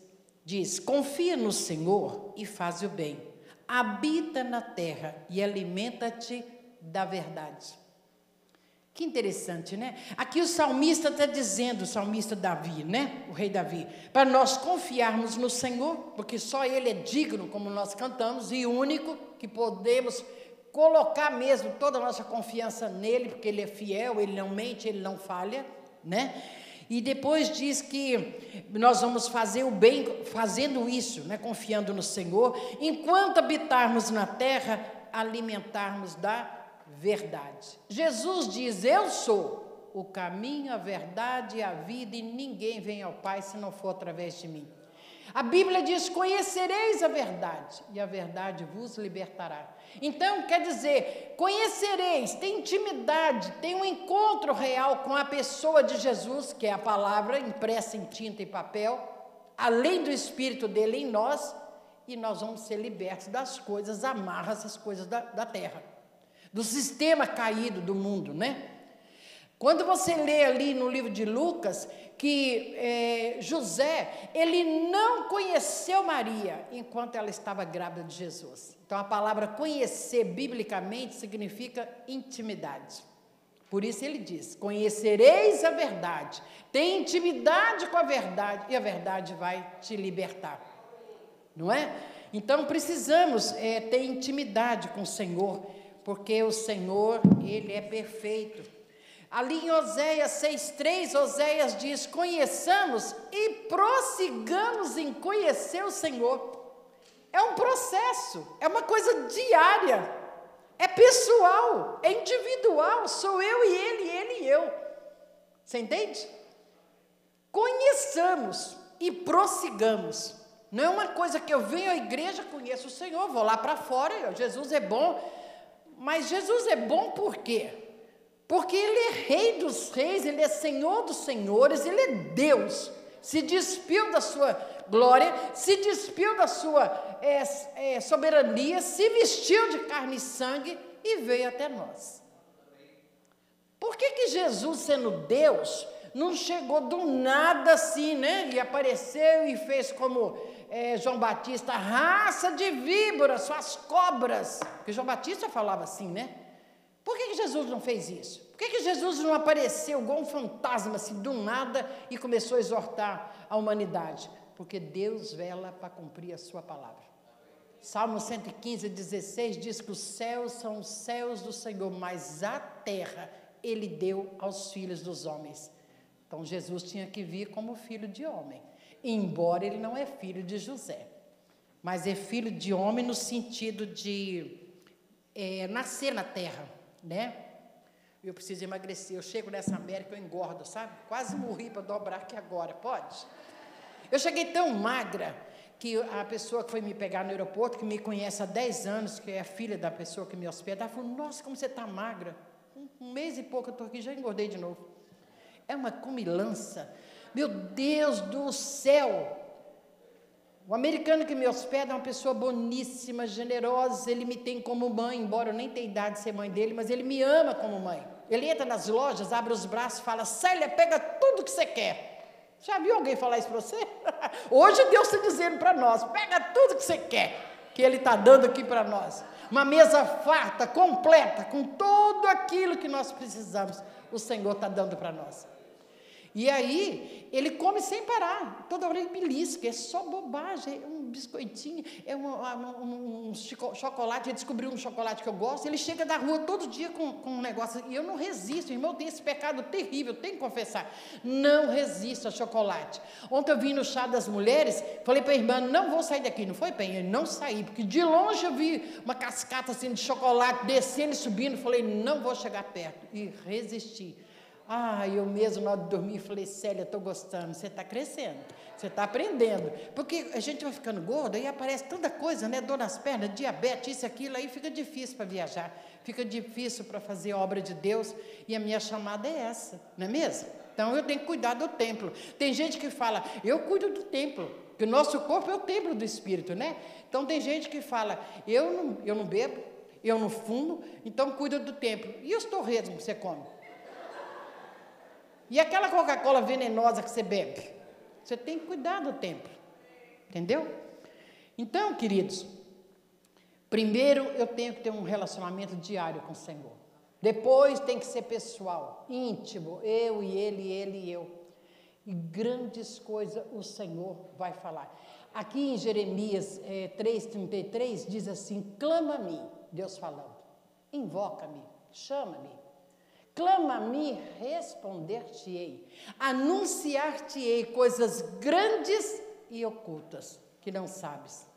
diz, confia no Senhor e faz o bem, habita na terra e alimenta-te da verdade. Que interessante, né? Aqui o salmista está dizendo, o salmista Davi, né? O rei Davi, para nós confiarmos no Senhor, porque só Ele é digno, como nós cantamos, e único, que podemos colocar mesmo toda a nossa confiança nele, porque Ele é fiel, Ele não mente, Ele não falha, né? E depois diz que nós vamos fazer o bem fazendo isso, né? Confiando no Senhor, enquanto habitarmos na terra, alimentarmos da verdade. Jesus diz, eu sou o caminho, a verdade e a vida, e ninguém vem ao Pai se não for através de mim. A Bíblia diz, conhecereis a verdade, e a verdade vos libertará. Então, quer dizer, conhecereis, tem intimidade, tem um encontro real com a pessoa de Jesus, que é a palavra impressa em tinta e papel, além do Espírito dele em nós, e nós vamos ser libertos das coisas amarras, as coisas da terra, do sistema caído do mundo, né? Quando você lê ali no livro de Lucas, que José, ele não conheceu Maria, enquanto ela estava grávida de Jesus. Então, a palavra conhecer, biblicamente, significa intimidade. Por isso ele diz, conhecereis a verdade, tem intimidade com a verdade, e a verdade vai te libertar. Não é? Então, precisamos ter intimidade com o Senhor, porque o Senhor, Ele é perfeito. Ali em Oséias 6,3, Oséias diz, conheçamos e prossigamos em conhecer o Senhor. É um processo, é uma coisa diária, é pessoal, é individual, sou eu e ele e eu. Você entende? Conheçamos e prossigamos. Não é uma coisa que eu venho à igreja, conheço o Senhor, vou lá para fora, Jesus é bom. Mas Jesus é bom por quê? Porque Ele é Rei dos reis, Ele é Senhor dos senhores, Ele é Deus. Se despiu da sua glória, se despiu da sua soberania, se vestiu de carne e sangue e veio até nós. Por que Jesus, sendo Deus, não chegou do nada assim, né? E apareceu e fez como João Batista, raça de víboras, suas cobras. Porque João Batista falava assim, né? Por que Jesus não fez isso? Por que Jesus não apareceu igual um fantasma, assim, do nada, e começou a exortar a humanidade? Porque Deus vela para cumprir a sua palavra. Salmo 115, 16 diz que os céus são os céus do Senhor, mas a terra Ele deu aos filhos dos homens. Então, Jesus tinha que vir como filho de homem, embora Ele não é filho de José, mas é filho de homem no sentido de nascer na terra, né? Eu preciso emagrecer, eu chego nessa América, eu engordo, sabe? Quase morri para dobrar aqui agora, pode? Eu cheguei tão magra, que a pessoa que foi me pegar no aeroporto, que me conhece há 10 anos, que é a filha da pessoa que me hospeda, ela falou, nossa, como você está magra. Um mês e pouco eu estou aqui, já engordei de novo. É uma comilança. Meu Deus do céu! O americano que me hospeda é uma pessoa boníssima, generosa, ele me tem como mãe, embora eu nem tenha idade de ser mãe dele, mas ele me ama como mãe. Ele entra nas lojas, abre os braços e fala, Célia, pega tudo que você quer. Já viu alguém falar isso para você? Hoje Deus está dizendo para nós, pega tudo que você quer, que Ele está dando aqui para nós. Uma mesa farta, completa, com tudo aquilo que nós precisamos, o Senhor está dando para nós. E aí, ele come sem parar, toda hora ele belisca, é só bobagem, é um biscoitinho, é um chocolate, ele descobriu um chocolate que eu gosto, ele chega da rua todo dia com um negócio, e eu não resisto, irmão, eu tenho esse pecado terrível, tenho que confessar, não resisto a chocolate. Ontem eu vim no chá das mulheres, falei para a irmã, não vou sair daqui, não foi, Penha? Não saí, porque de longe eu vi uma cascata assim de chocolate, descendo e subindo, falei, não vou chegar perto, e resisti. Eu mesmo, na hora de dormir, falei, Célia, estou gostando, você está crescendo, você está aprendendo, porque a gente vai ficando gorda e aparece tanta coisa, né, dor nas pernas, diabetes, isso, aquilo, aí fica difícil para viajar, fica difícil para fazer a obra de Deus, e a minha chamada é essa, não é mesmo? Então, eu tenho que cuidar do templo. Tem gente que fala, eu cuido do templo, que o nosso corpo é o templo do Espírito, né? Então, tem gente que fala, eu não bebo, eu não fumo, então cuido do templo. E os torresmos que você come? E aquela Coca-Cola venenosa que você bebe? Você tem que cuidar do templo. Entendeu? Então, queridos, primeiro eu tenho que ter um relacionamento diário com o Senhor. Depois tem que ser pessoal, íntimo, eu e ele e eu. E grandes coisas o Senhor vai falar. Aqui em Jeremias 3,33 diz assim, clama a mim, Deus falando, invoca-me, chama-me. Clama-me, responder-te-ei, anunciar-te-ei coisas grandes e ocultas, que não sabes.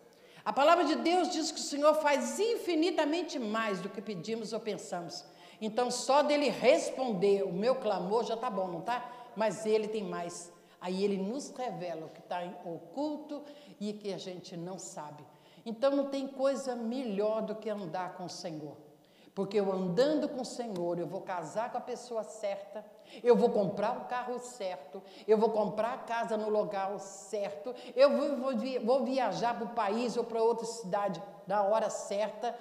A palavra de Deus diz que o Senhor faz infinitamente mais do que pedimos ou pensamos. Então, só dele responder o meu clamor já está bom, não está? Mas ele tem mais. Aí ele nos revela o que está oculto e que a gente não sabe. Então, não tem coisa melhor do que andar com o Senhor. Porque eu andando com o Senhor, eu vou casar com a pessoa certa, eu vou comprar o carro certo, eu vou comprar a casa no lugar certo, eu vou viajar para o país ou para outra cidade na hora certa.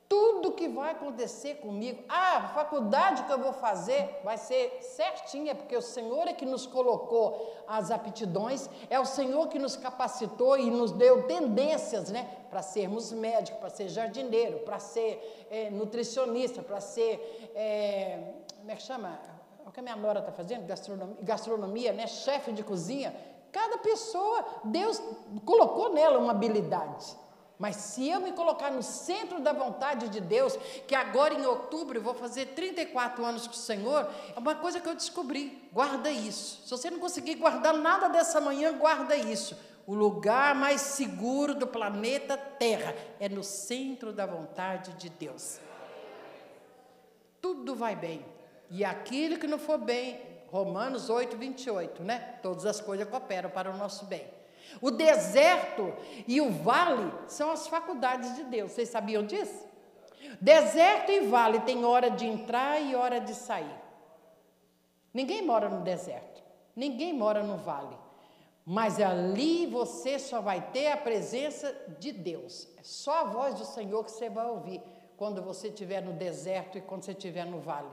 Tudo que vai acontecer comigo, a faculdade que eu vou fazer vai ser certinha, porque o Senhor é que nos colocou as aptidões, é o Senhor que nos capacitou e nos deu tendências, né, para sermos médicos, para ser jardineiro, para ser nutricionista, para ser, como é que chama? O que a minha nora está fazendo? Gastronomia, né, chefe de cozinha. Cada pessoa, Deus colocou nela uma habilidade. Mas se eu me colocar no centro da vontade de Deus, que agora em outubro eu vou fazer 34 anos com o Senhor, é uma coisa que eu descobri, guarda isso. Se você não conseguir guardar nada dessa manhã, guarda isso. O lugar mais seguro do planeta Terra é no centro da vontade de Deus. Tudo vai bem. E aquilo que não for bem, Romanos 8:28, né? Todas as coisas cooperam para o nosso bem. O deserto e o vale são as faculdades de Deus. Vocês sabiam disso? Deserto e vale tem hora de entrar e hora de sair. Ninguém mora no deserto, ninguém mora no vale. Mas ali você só vai ter a presença de Deus. É só a voz do Senhor que você vai ouvir quando você estiver no deserto e quando você estiver no vale.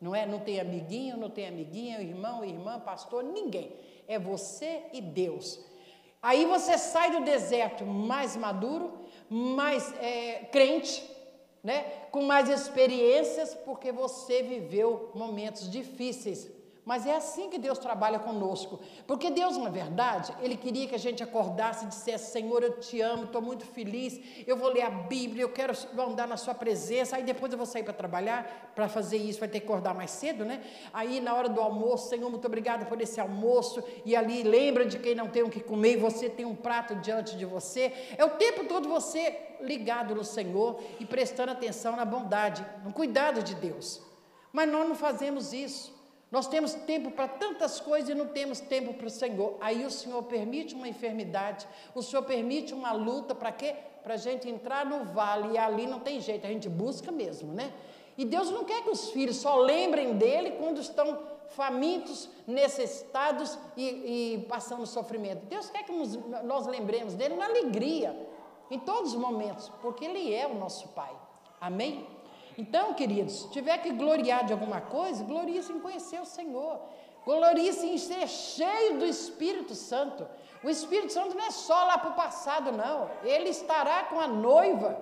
Não é? Não tem amiguinho, não tem amiguinha, irmão, irmã, pastor, ninguém. É você e Deus. Aí você sai do deserto mais maduro, mais crente, né? Com mais experiências, porque você viveu momentos difíceis. Mas é assim que Deus trabalha conosco. Porque Deus, na verdade, Ele queria que a gente acordasse e dissesse, Senhor, eu te amo, estou muito feliz, eu vou ler a Bíblia, eu quero andar na sua presença, aí depois eu vou sair para trabalhar, para fazer isso vai ter que acordar mais cedo, né? Aí na hora do almoço, Senhor, muito obrigada por esse almoço, e ali lembra de quem não tem o que comer, e você tem um prato diante de você. É o tempo todo você ligado no Senhor e prestando atenção na bondade, no cuidado de Deus. Mas nós não fazemos isso. Nós temos tempo para tantas coisas e não temos tempo para o Senhor. Aí o Senhor permite uma enfermidade, o Senhor permite uma luta, para quê? Para a gente entrar no vale, e ali não tem jeito, a gente busca mesmo, né? E Deus não quer que os filhos só lembrem dele quando estão famintos, necessitados e passando sofrimento. Deus quer que nós lembremos dele na alegria, em todos os momentos, porque ele é o nosso Pai. Amém? Então, queridos, se tiver que gloriar de alguma coisa, glorie-se em conhecer o Senhor. Glorie-se em ser cheio do Espírito Santo. O Espírito Santo não é só lá para o passado, não. Ele estará com a noiva,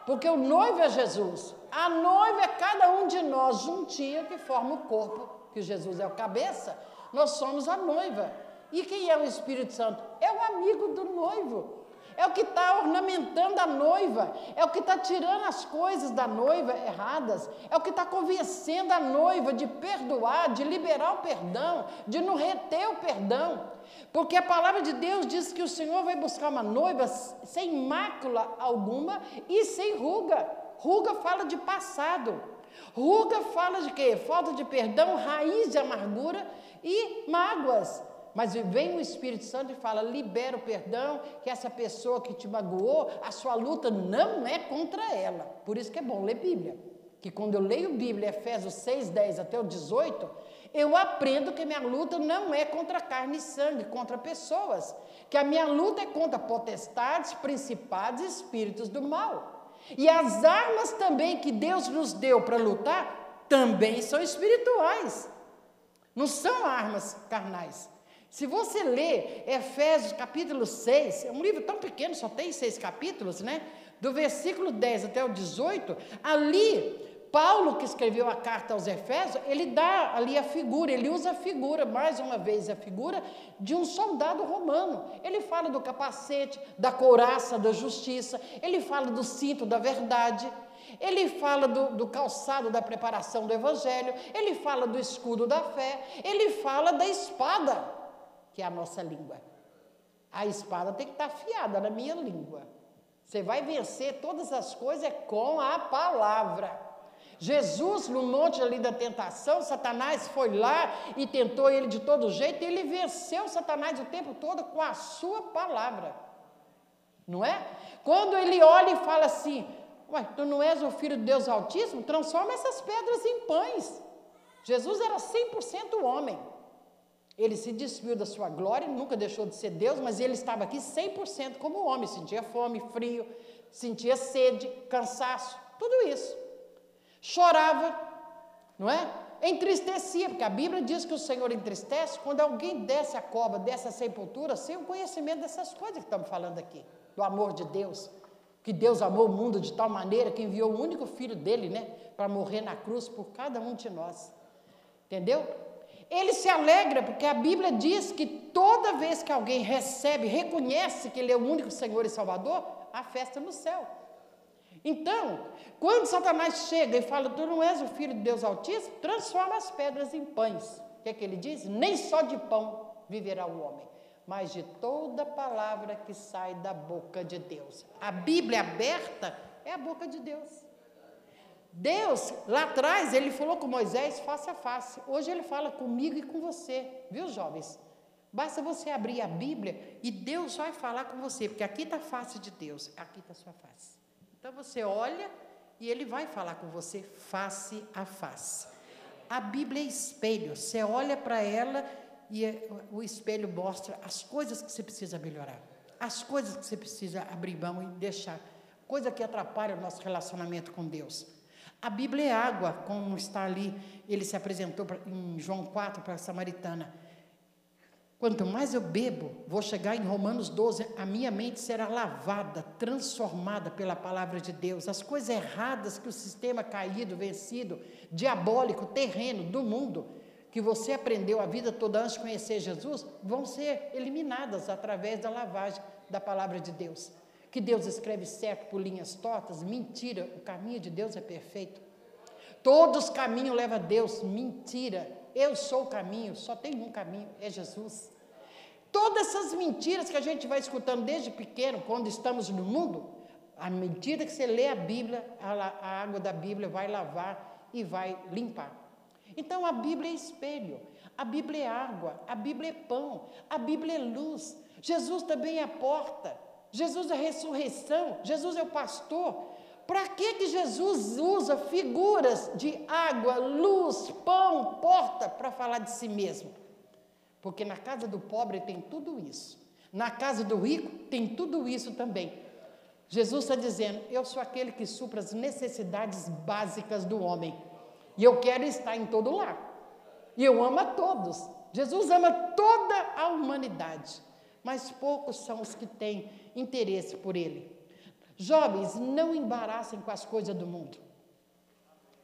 porque o noivo é Jesus. A noiva é cada um de nós juntinho que forma o corpo, que Jesus é o cabeça. nós somos a noiva. E quem é o Espírito Santo? É o amigo do noivo. É o que está ornamentando a noiva, é o que está tirando as coisas da noiva erradas, é o que está convencendo a noiva de perdoar, de liberar o perdão, de não reter o perdão. Porque a palavra de Deus diz que o Senhor vai buscar uma noiva sem mácula alguma e sem ruga. Ruga fala de passado. Ruga fala de quê? Falta de perdão, raiz de amargura e mágoas. Mas vem o Espírito Santo e fala, libera o perdão, que essa pessoa que te magoou, a sua luta não é contra ela. Por isso que é bom ler Bíblia. Que quando eu leio Bíblia, Efésios 6, 10 até o 18, eu aprendo que minha luta não é contra carne e sangue, contra pessoas. Que a minha luta é contra potestades, principados e espíritos do mal. E as armas também que Deus nos deu para lutar, também são espirituais. Não são armas carnais. Se você ler Efésios capítulo 6, é um livro tão pequeno, só tem 6 capítulos, né? Do versículo 10 até o 18, ali, Paulo, que escreveu a carta aos Efésios, ele dá ali a figura, ele usa a figura, mais uma vez, a figura de um soldado romano. Ele fala do capacete, da couraça da justiça, ele fala do cinto da verdade, ele fala do calçado da preparação do evangelho, ele fala do escudo da fé, ele fala da espada, que é a nossa língua. A espada tem que estar afiada na minha língua. Você vai vencer todas as coisas com a palavra. Jesus, no monte ali da tentação, Satanás foi lá e tentou ele de todo jeito, e ele venceu Satanás o tempo todo com a sua palavra. Não é? Quando ele olha e fala assim, ué, tu não és o Filho de Deus Altíssimo? Transforma essas pedras em pães. Jesus era 100% homem. Ele se despiu da sua glória, nunca deixou de ser Deus, mas ele estava aqui 100% como homem, sentia fome, frio, sentia sede, cansaço, tudo isso. Chorava, não é? Entristecia, porque a Bíblia diz que o Senhor entristece quando alguém desce a cova, desce a sepultura, sem o conhecimento dessas coisas que estamos falando aqui, do amor de Deus, que Deus amou o mundo de tal maneira que enviou o único filho dele, né, para morrer na cruz por cada um de nós, entendeu? Ele se alegra porque a Bíblia diz que toda vez que alguém recebe, reconhece que ele é o único Senhor e Salvador, há festa no céu. Então, quando Satanás chega e fala, tu não és o Filho de Deus Altíssimo, transforma as pedras em pães. O que é que ele diz? Nem só de pão viverá o homem, mas de toda palavra que sai da boca de Deus. A Bíblia aberta é a boca de Deus. Deus, lá atrás, ele falou com Moisés face a face. Hoje ele fala comigo e com você, viu, jovens? Basta você abrir a Bíblia e Deus vai falar com você, porque aqui está a face de Deus, aqui está a sua face. Então você olha e ele vai falar com você face a face. A Bíblia é espelho, você olha para ela e o espelho mostra as coisas que você precisa melhorar, as coisas que você precisa abrir mão e deixar, coisa que atrapalha o nosso relacionamento com Deus. A Bíblia é água, como está ali, ele se apresentou em João 4 para a samaritana. Quanto mais eu bebo, vou chegar em Romanos 12, a minha mente será lavada, transformada pela palavra de Deus. As coisas erradas que o sistema caído, vencido, diabólico, terreno, do mundo, que você aprendeu a vida toda antes de conhecer Jesus, vão ser eliminadas através da lavagem da palavra de Deus. Que Deus escreve certo por linhas tortas, mentira, o caminho de Deus é perfeito. Todos os caminhos levam a Deus, mentira. Eu sou o caminho, só tem um caminho, é Jesus. Todas essas mentiras que a gente vai escutando desde pequeno, quando estamos no mundo, à medida que você lê a Bíblia, a água da Bíblia vai lavar e vai limpar. Então a Bíblia é espelho, a Bíblia é água, a Bíblia é pão, a Bíblia é luz. Jesus também é a porta, Jesus é a ressurreição, Jesus é o pastor. Para que Jesus usa figuras de água, luz, pão, porta para falar de si mesmo? Porque na casa do pobre tem tudo isso. Na casa do rico tem tudo isso também. Jesus está dizendo, eu sou aquele que supra as necessidades básicas do homem. E eu quero estar em todo lar. E eu amo a todos. Jesus ama toda a humanidade. Mas poucos são os que têm interesse por ele. Jovens, não embaraçem com as coisas do mundo,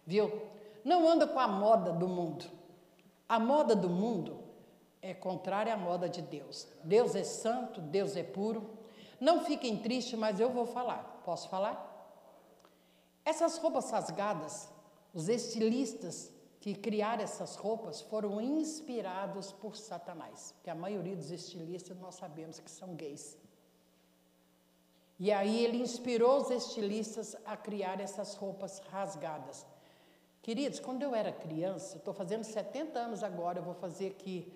viu? Não anda com a moda do mundo. A moda do mundo é contrária à moda de Deus. Deus é santo, Deus é puro. Não fiquem tristes, mas eu vou falar. Posso falar? Essas roupas rasgadas, os estilistas que criaram essas roupas foram inspirados por Satanás, porque a maioria dos estilistas nós sabemos que são gays. E aí ele inspirou os estilistas a criar essas roupas rasgadas. Queridos, quando eu era criança, estou fazendo 70 anos agora, eu vou fazer aqui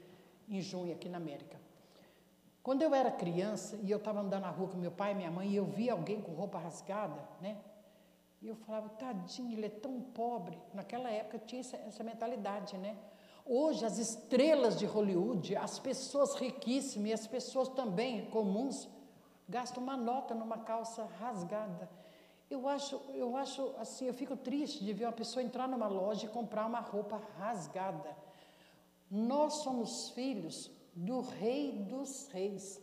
em junho, aqui na América. Quando eu era criança, e eu estava andando na rua com meu pai e minha mãe, e eu via alguém com roupa rasgada, né? E eu falava, tadinho, ele é tão pobre. Naquela época tinha essa mentalidade, né? Hoje, as estrelas de Hollywood, as pessoas riquíssimas e as pessoas também comuns, gastam uma nota numa calça rasgada. Eu acho assim, eu fico triste de ver uma pessoa entrar numa loja e comprar uma roupa rasgada. Nós somos filhos do Rei dos Reis.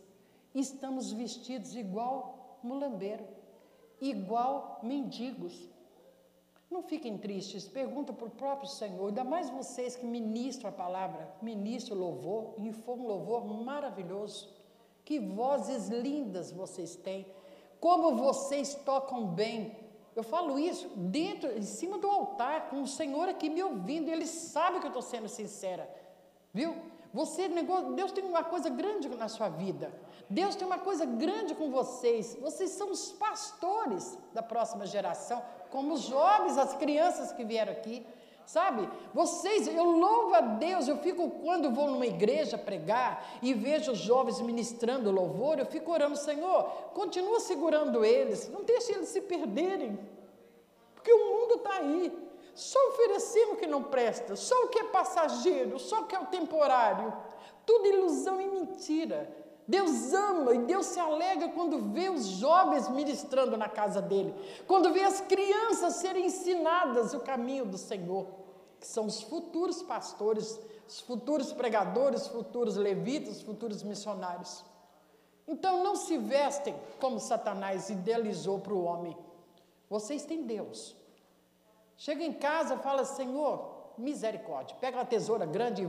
Estamos vestidos igual mulambeiro, igual mendigos. Não fiquem tristes, pergunta para o próprio Senhor, ainda mais vocês que ministram a palavra, ministram o louvor, e foi um louvor maravilhoso. Que vozes lindas vocês têm, como vocês tocam bem. Eu falo isso dentro, em cima do altar, com o Senhor aqui me ouvindo, e Ele sabe que eu estou sendo sincera, viu? Deus tem uma coisa grande na sua vida, Deus tem uma coisa grande com vocês são os pastores da próxima geração, como os jovens, as crianças que vieram aqui, sabe? Eu louvo a Deus, eu fico, quando vou numa igreja pregar e vejo os jovens ministrando louvor, eu fico orando, Senhor, continua segurando eles, não deixe eles se perderem, porque o mundo está aí, só oferecendo o que não presta, só o que é passageiro, só o que é o temporário, tudo ilusão e mentira. Deus ama e Deus se alegra quando vê os jovens ministrando na casa dele, quando vê as crianças serem ensinadas o caminho do Senhor, que são os futuros pastores, os futuros pregadores, os futuros levitas, os futuros missionários. Então não se vestem como Satanás idealizou para o homem. Vocês têm Deus. Chega em casa e fala, Senhor, misericórdia, pega uma tesoura grande e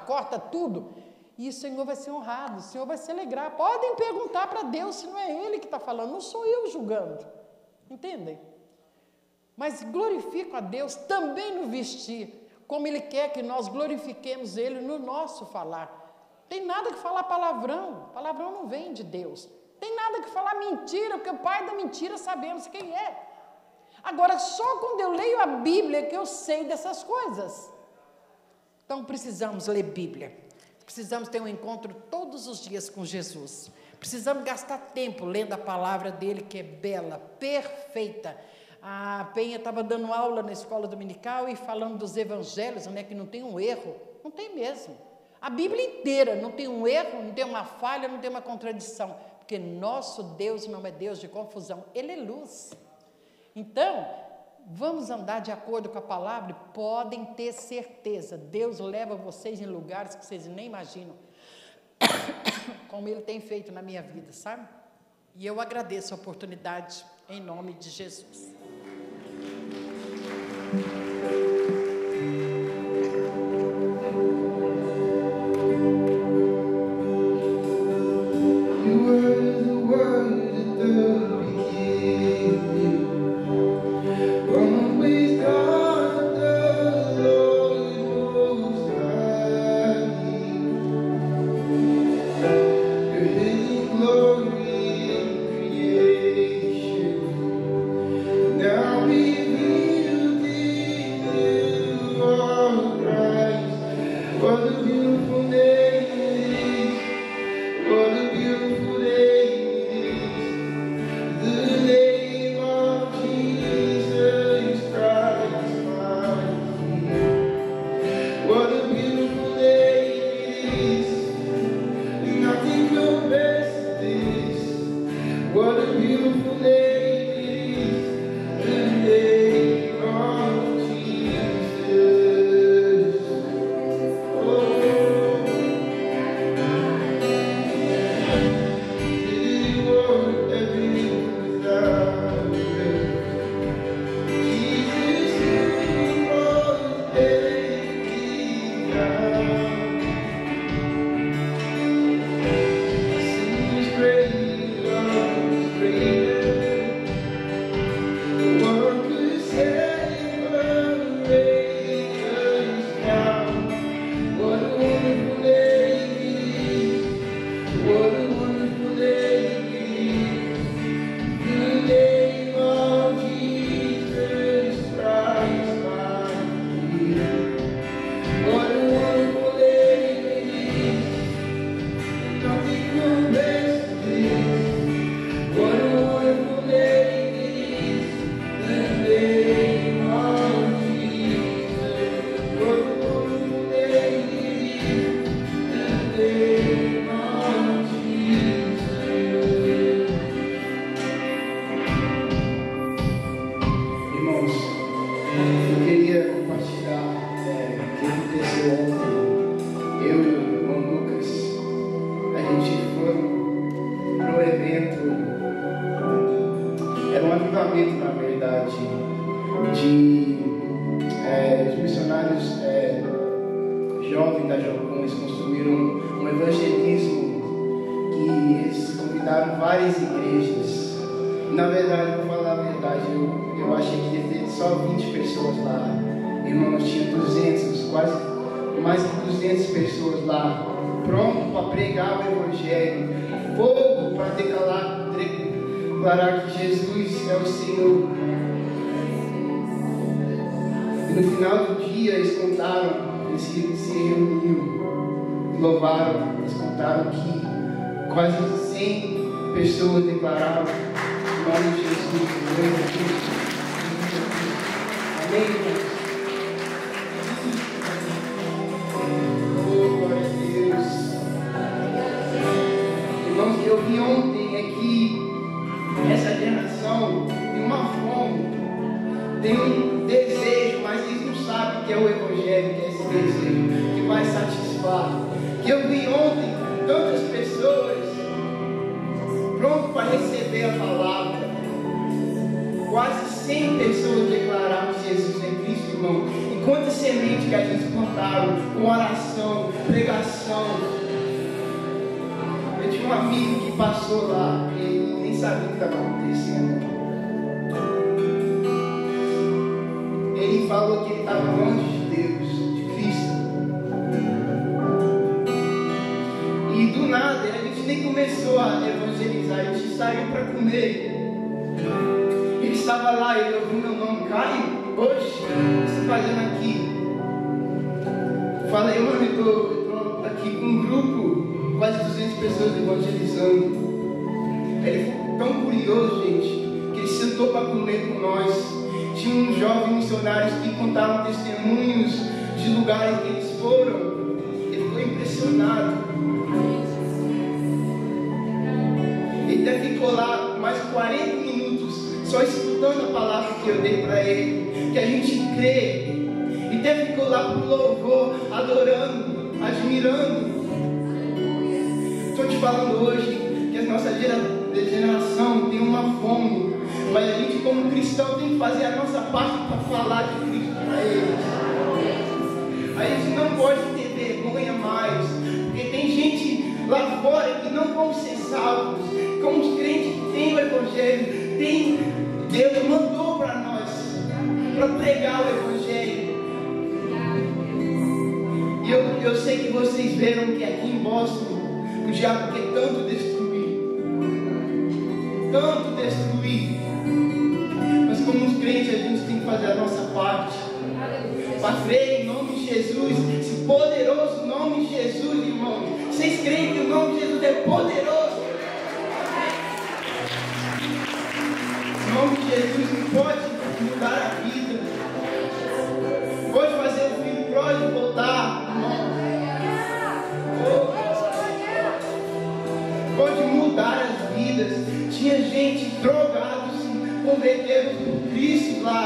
corta tudo. E o Senhor vai ser honrado, o Senhor vai se alegrar. Podem perguntar para Deus se não é Ele que está falando, não sou eu julgando. Entendem? Mas glorifico a Deus também no vestir, como Ele quer que nós glorifiquemos Ele no nosso falar. Tem nada que falar palavrão não vem de Deus. Tem nada que falar mentira, porque o pai da mentira sabemos quem é. Agora, só quando eu leio a Bíblia que eu sei dessas coisas. Então, precisamos ler Bíblia. Precisamos ter um encontro todos os dias com Jesus. Precisamos gastar tempo lendo a palavra dele, que é bela, perfeita. A Penha estava dando aula na escola dominical e falando dos evangelhos, né, que não tem um erro. Não tem mesmo. A Bíblia inteira não tem um erro, não tem uma falha, não tem uma contradição. Porque nosso Deus não é Deus de confusão, Ele é luz. Então, vamos andar de acordo com a palavra e podem ter certeza, Deus leva vocês em lugares que vocês nem imaginam, como Ele tem feito na minha vida, sabe? E eu agradeço a oportunidade, em nome de Jesus. Now revealed in you. Eu queria compartilhar o que aconteceu ontem. Eu e o irmão Lucas, a gente foi para um evento, era um avivamento, na verdade, de os missionários jovens da Jocum. Eles construíram um evangelismo que eles convidaram várias igrejas. Na verdade, para falar a verdade, eu achei que ia ter só 20 pessoas lá. Irmãos, tinha 200, quase mais de 200 pessoas lá, pronto para pregar o Evangelho, fogo para declarar que Jesus é o Senhor. E no final do dia eles contaram, eles se reuniram, louvaram, eles contaram que quase 100 pessoas declararam o nome de Jesus. Amém, irmãos? Oh, glória a Deus. Irmãos, o que eu vi ontem é que essa geração tem uma fome, tem um desejo, mas eles não sabem que é o Evangelho, que é esse desejo que vai satisfazer. Que eu vi ontem tantas pessoas prontas para receber a palavra. Quase 100 pessoas declararam que Jesus é Cristo, irmão. E quantas sementes que a gente plantaram com oração, pregação. Eu tinha um amigo que passou lá, e ele nem sabia o que estava acontecendo. Ele falou que ele estava longe de Deus, de Cristo. E do nada, a gente nem começou a evangelizar, a gente saiu para comer. Ele estava lá, ele ouviu meu nome: Caio, hoje, o que você está fazendo aqui? Falei: mano, eu estou aqui com um grupo, quase 200 pessoas evangelizando. Ele ficou tão curioso, gente, que ele sentou para comer com nós. Tinha uns jovens missionários que contaram testemunhos de lugares que eles foram. Ele ficou impressionado. Ele até ficou lá mais 40 minutos só escutando a palavra que eu dei para ele, que a gente crê. E até ficou lá pro louvor, adorando, admirando. Estou te falando hoje que a nossa geração tem uma fome, mas a gente como cristão tem que fazer a nossa parte para falar de Cristo para eles. A gente não pode ter vergonha mais, porque tem gente lá fora que não vão ser salvos. Como os crentes que têm o Evangelho, Deus mandou para nós, para pregar o Evangelho. E eu sei que vocês viram que aqui em Boston o diabo quer tanto destruir. Mas como os crentes, a gente tem que fazer a nossa parte para crer em nome de Jesus, esse poderoso nome de Jesus, irmãos. Vocês creem que o nome de Jesus é poderoso? O nome de Jesus pode mudar a vida, pode fazer o filho pródigo voltar, irmão. Pode mudar as vidas. Tinha gente drogada, se convertendo por Cristo lá.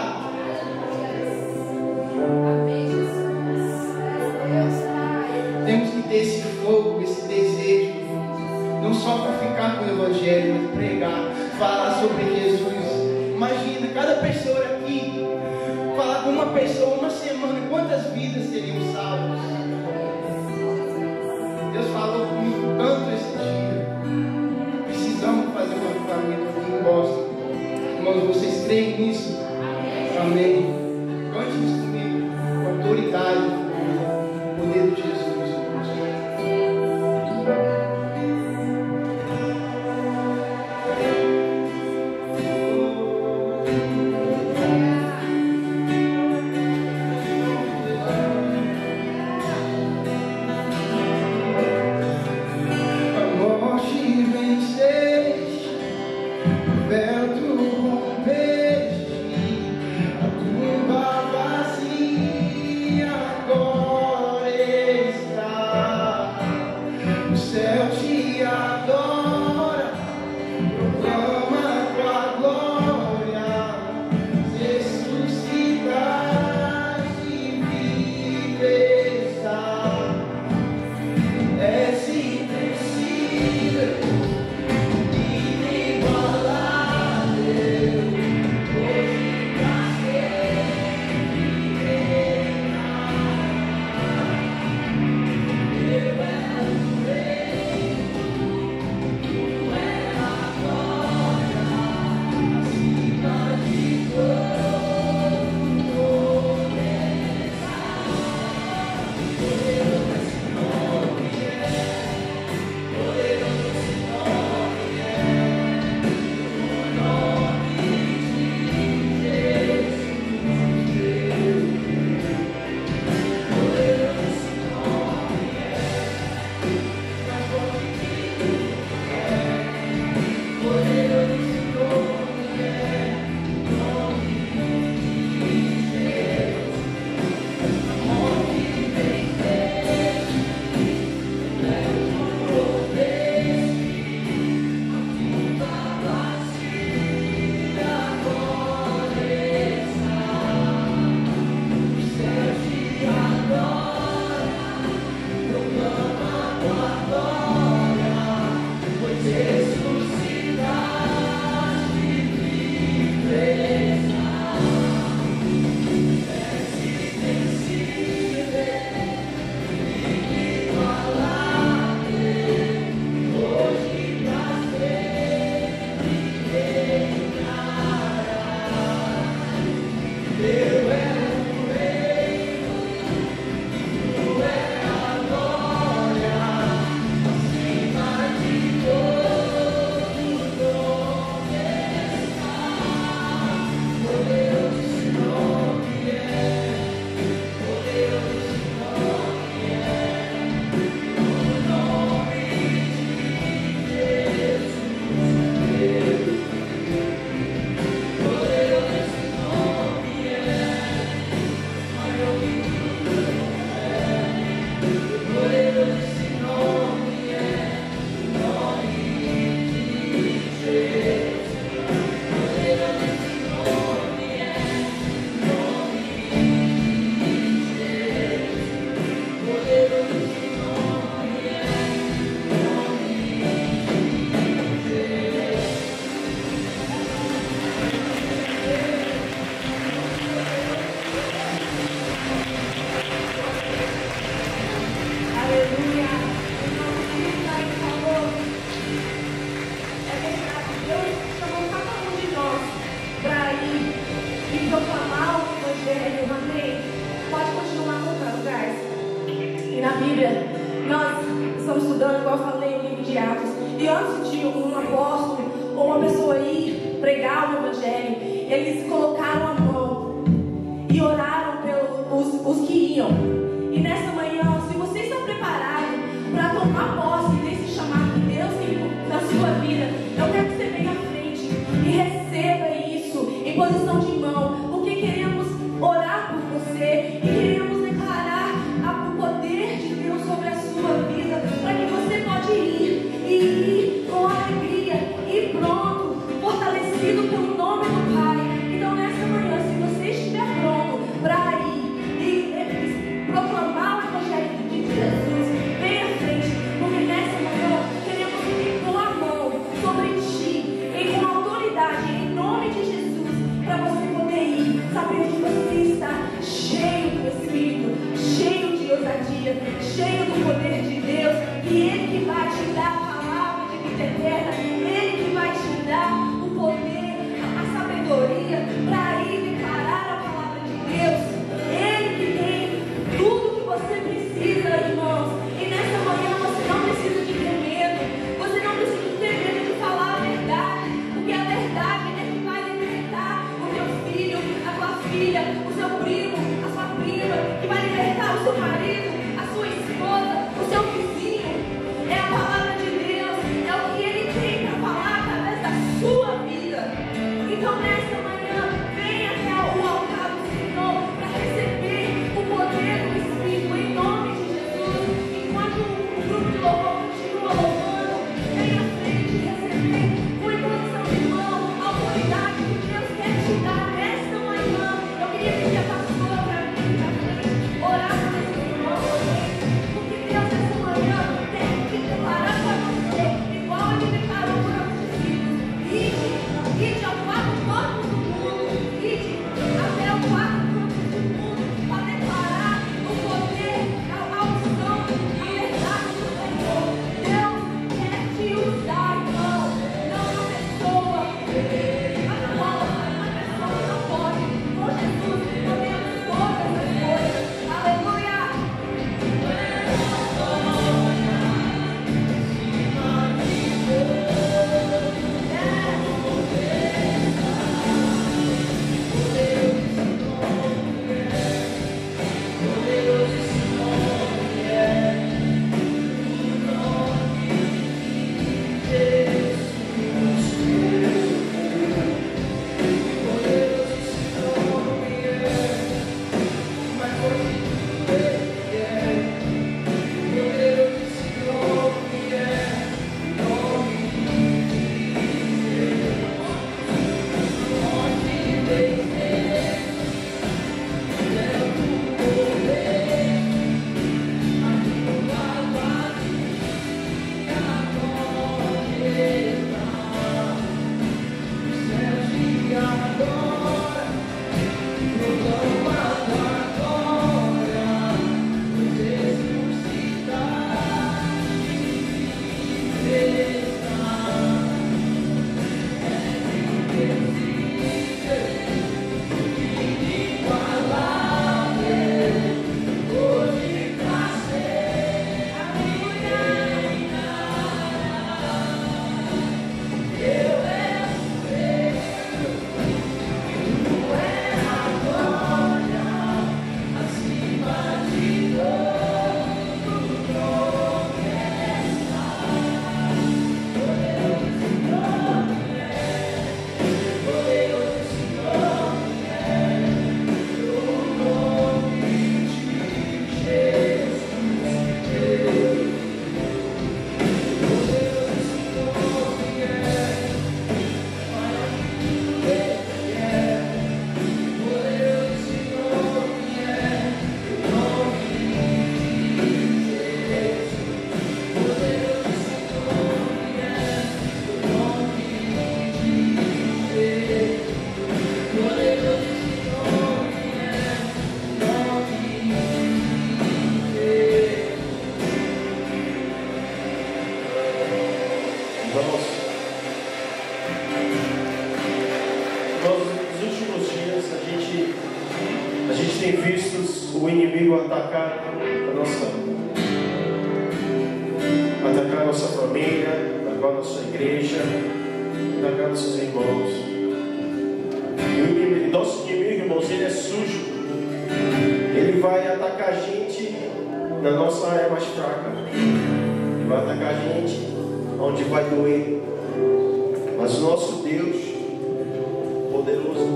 Temos que ter esse fogo, esse desejo, não só para ficar com o Evangelho, mas pregar, falar sobre Jesus. Imagina, cada pessoa aqui, falar com uma pessoa uma semana, quantas vidas seriam salvas? Deus falou comigo tanto esse dia. Precisamos fazer um avivamento aqui em Boston. Irmãos, vocês creem nisso? Amém. Cante isso comigo, com autoridade, o poder de Jesus. Agora proclamar o Evangelho, amém? Pode continuar contando, guys. E na Bíblia, nós estamos estudando, igual eu falei, o livro de Atos. E antes de um apóstolo ou uma pessoa ir pregar o Evangelho, eles colocaram a mão e oraram pelos que iam. E nessa manhã, se vocês estão preparados para tomar posse desse chamado que Deus tem na sua vida, eu quero que você venha à frente e receba isso em posição de mão, porque queremos orar por você e queremos declarar o poder de Deus sobre a sua vida, para que você pode ir com alegria e pronto, fortalecido pelo nome do Pai. Então nessa manhã, se você estiver pronto para ir e proclamar o Evangelho de Jesus, venha à frente, porque nessa manhã queremos impor a mão sobre ti, com autoridade, em nome de Jesus, para você poder ir, sabendo que você está cheio do Espírito, cheio de ousadia, cheio do poder de Deus, e Ele que vai te dar a palavra de vida eterna, Ele que vai te dar o poder, a sabedoria para ir declarar a palavra de Deus. Ele que tem tudo que você precisa, irmãos. E nessa manhã você não precisa de ter medo, você não precisa de ter medo de falar a verdade, porque a verdade é que vai libertar o teu filho, a tua filha, o seu primo, a sua prima, que vai libertar o seu marido, a sua esposa, o seu vizinho. É a palavra de Deus, é o que Ele tem para falar através da sua vida. Então nessa manhã, venha até o altar do Senhor para receber o poder do Espírito em nome de Jesus. Enquanto o grupo de louvor continua louvando, venha à frente e receber com imposição de mão a autoridade que Deus quer te dar nesta manhã. Eu queria pedir a pastora para vir à frente, orar por esse irmão, porque Deus nessa manhã tem que declarar para você, igual Ele declarou para os discípulos: ide ao quatro cantos do mundo, ide até o quatro cantos do mundo para declarar o poder, a unção, a verdade do Senhor. Deus quer te usar, irmão, não uma pessoa. A pessoa não pode. Com Jesus podemos todas as coisas. Aleluia! Nos últimos dias a gente gente tem visto o inimigo atacar a nossa família, atacar a nossa igreja, atacar nossos irmãos. E o nosso inimigo, irmãos, ele é sujo. Ele vai atacar a gente na nossa área mais fraca. Ele vai atacar a gente onde vai doer. Mas o nosso Deus poderoso,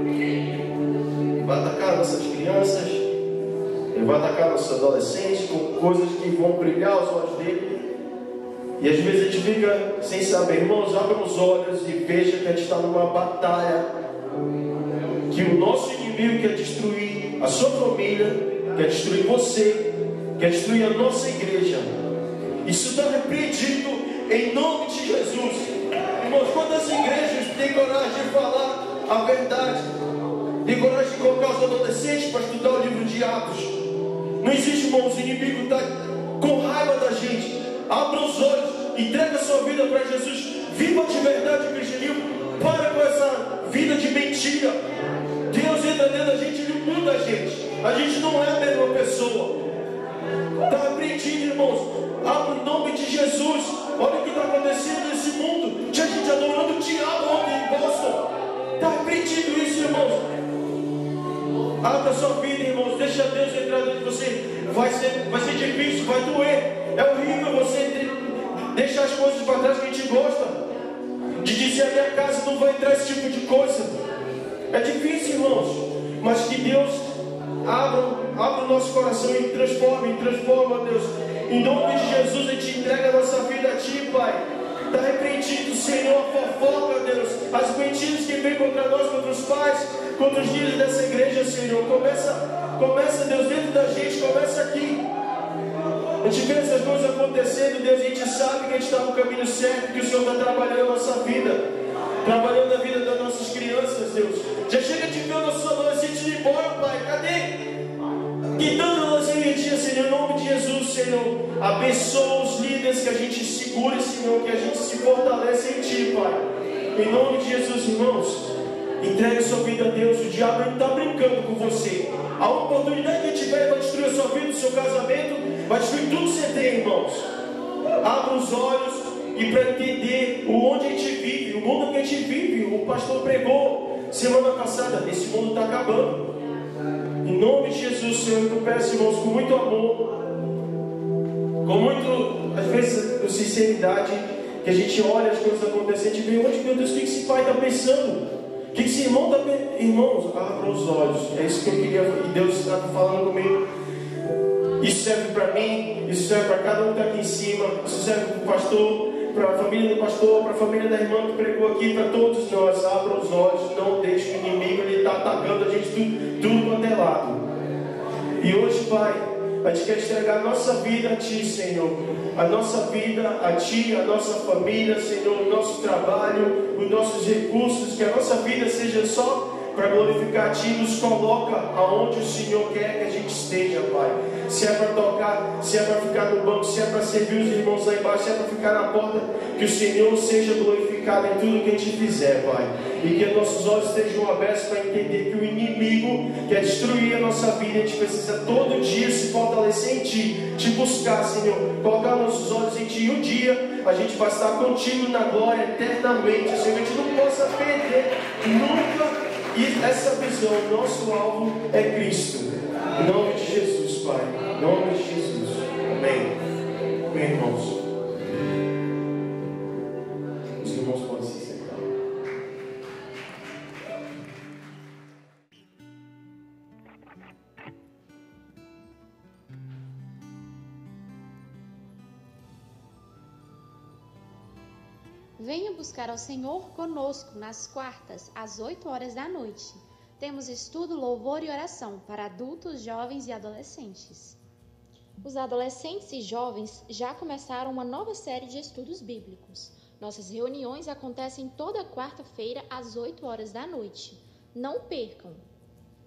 Ele vai atacar nossas crianças, Ele vai atacar nossos adolescentes com coisas que vão brilhar aos olhos dele. E às vezes a gente fica sem saber. Irmãos, abram os olhos e veja que a gente está numa batalha, que o nosso inimigo quer destruir a sua família, quer destruir você, quer destruir a nossa igreja. Isso está repreendido em nome de Jesus. Irmãos, quantas igrejas têm coragem de falar a verdade, têm coragem de colocar os adolescentes para estudar o livro de Atos? Não existe, irmãos, o inimigo está com raiva da gente. Abra os olhos, entrega a sua vida para Jesus, viva de verdade o cristianismo, para com essa vida de mentira. Deus entra dentro da gente, Ele muda a gente não é a mesma pessoa. Está repreendido, irmãos. Abra em nome de Jesus. Olha o que está acontecendo nesse mundo. Tinha gente adorando o diabo ontem em Boston. Está repreendido isso, irmãos. Abra a sua vida, irmãos. Deixa Deus entrar dentro de você. Vai ser difícil, vai doer. É horrível você deixar as coisas para trás que a gente gosta. De dizer, a minha casa não vai entrar esse tipo de coisa. É difícil, irmãos. Mas que Deus abra o nosso coração e transforma, Deus. Em nome de Jesus, a gente entrega a nossa vida a Ti, Pai. Está repreendido, Senhor, a fofoca, Deus. As mentiras que vêm contra nós, contra os pais, contra os líderes dessa igreja, Senhor. Começa, Deus, dentro da gente, começa aqui. A gente vê essas coisas acontecendo, Deus, e a gente sabe que a gente está no caminho certo, que o Senhor está trabalhando a nossa vida, trabalhando a vida das nossas crianças, Deus. Já chega de ver os nossos adolescentes indo embora, Pai. Cadê? Quitando a nossa energia, Senhor, em nome de Jesus, Senhor. Abençoa os líderes, que a gente segure, Senhor, que a gente se fortaleça em Ti, Pai. Em nome de Jesus, irmãos. Entregue a sua vida a Deus. O diabo não está brincando com você. A oportunidade que ele tiver vai destruir a sua vida, o seu casamento, vai destruir tudo que você tem, irmãos. Abra os olhos e para entender onde a gente vive, o mundo que a gente vive. O pastor pregou semana passada. Esse mundo está acabando. Em nome de Jesus, Senhor, eu peço, irmãos, com muito amor, com muito, às vezes, com sinceridade, que a gente olha as coisas acontecendo e vê onde, meu Deus, o que esse pai está pensando? O que esse irmão está pensando? Irmãos, abram os olhos. É isso que eu queria, e Deus está falando comigo. Isso serve para mim, isso serve para cada um que está aqui em cima, isso serve para o pastor, para a família do pastor, para a família da irmã que pregou aqui, para todos nós. Abram os olhos, não deixe o inimigo, ele está atacando a gente tudo quanto é lado. E hoje, Pai, a gente quer entregar a nossa vida a Ti, Senhor. A nossa vida a Ti, a nossa família, Senhor, o nosso trabalho, os nossos recursos, que a nossa vida seja só para glorificar a Ti, nos coloca aonde o Senhor quer que a gente esteja, Pai. Se é para tocar, se é para ficar no banco, se é para servir os irmãos lá embaixo, se é para ficar na porta, que o Senhor seja glorificado em tudo que a gente fizer, Pai. E que nossos olhos estejam abertos para entender que o inimigo quer destruir a nossa vida. A gente precisa todo dia se fortalecer em Ti, Te buscar, Senhor, colocar nossos olhos em Ti. E um dia a gente vai estar contigo na glória eternamente, Senhor. A gente não possa perder nunca. E essa visão, nosso alvo é Cristo. Em nome de Jesus, Pai. Em nome de Jesus. Amém. Amém, irmãos. Os irmãos podem se sentar. Venha buscar ao Senhor conosco nas quartas, às 8 horas da noite. Temos estudo, louvor e oração para adultos, jovens e adolescentes. Os adolescentes e jovens já começaram uma nova série de estudos bíblicos. Nossas reuniões acontecem toda quarta-feira às 8 horas da noite. Não percam!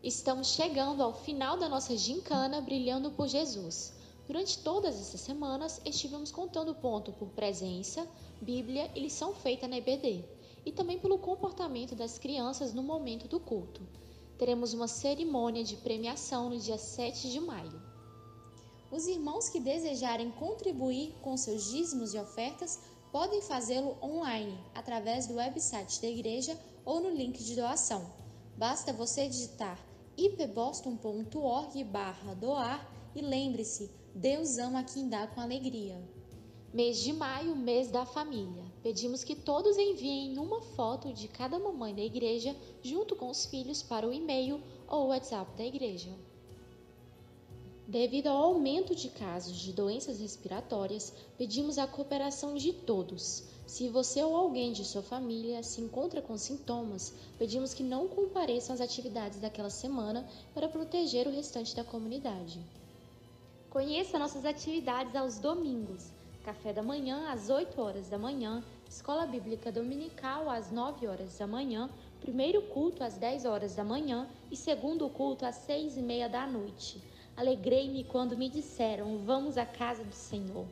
Estamos chegando ao final da nossa gincana Brilhando por Jesus. Durante todas essas semanas, estivemos contando ponto por presença, Bíblia e lição feita na EBD, e também pelo comportamento das crianças no momento do culto. teremos uma cerimônia de premiação no dia 7 de maio. Os irmãos que desejarem contribuir com seus dízimos e ofertas podem fazê-lo online, através do website da igreja ou no link de doação. Basta você digitar ipboston.org/doar e lembre-se, Deus ama quem dá com alegria. Mês de maio, mês da família. Pedimos que todos enviem uma foto de cada mamãe da igreja junto com os filhos para o e-mail ou WhatsApp da igreja. Devido ao aumento de casos de doenças respiratórias, pedimos a cooperação de todos. Se você ou alguém de sua família se encontra com sintomas, pedimos que não compareçam às atividades daquela semana para proteger o restante da comunidade. Conheça nossas atividades aos domingos. Café da manhã às 8 horas da manhã, escola bíblica dominical às 9 horas da manhã, primeiro culto às 10 horas da manhã e segundo culto às 6:30 da noite. Alegrei-me quando me disseram, vamos à casa do Senhor.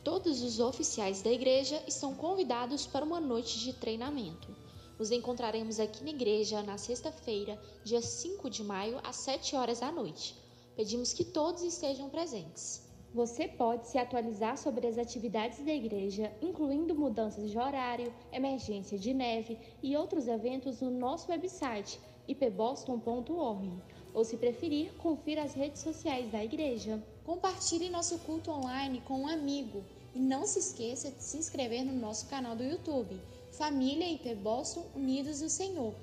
Todos os oficiais da igreja estão convidados para uma noite de treinamento. Nos encontraremos aqui na igreja na sexta-feira, dia 5 de maio, às 7 horas da noite. Pedimos que todos estejam presentes. Você pode se atualizar sobre as atividades da igreja, incluindo mudanças de horário, emergência de neve e outros eventos no nosso website, ipboston.org. Ou, se preferir, confira as redes sociais da igreja. Compartilhe nosso culto online com um amigo. E não se esqueça de se inscrever no nosso canal do YouTube, Família IP Boston Unidos no Senhor.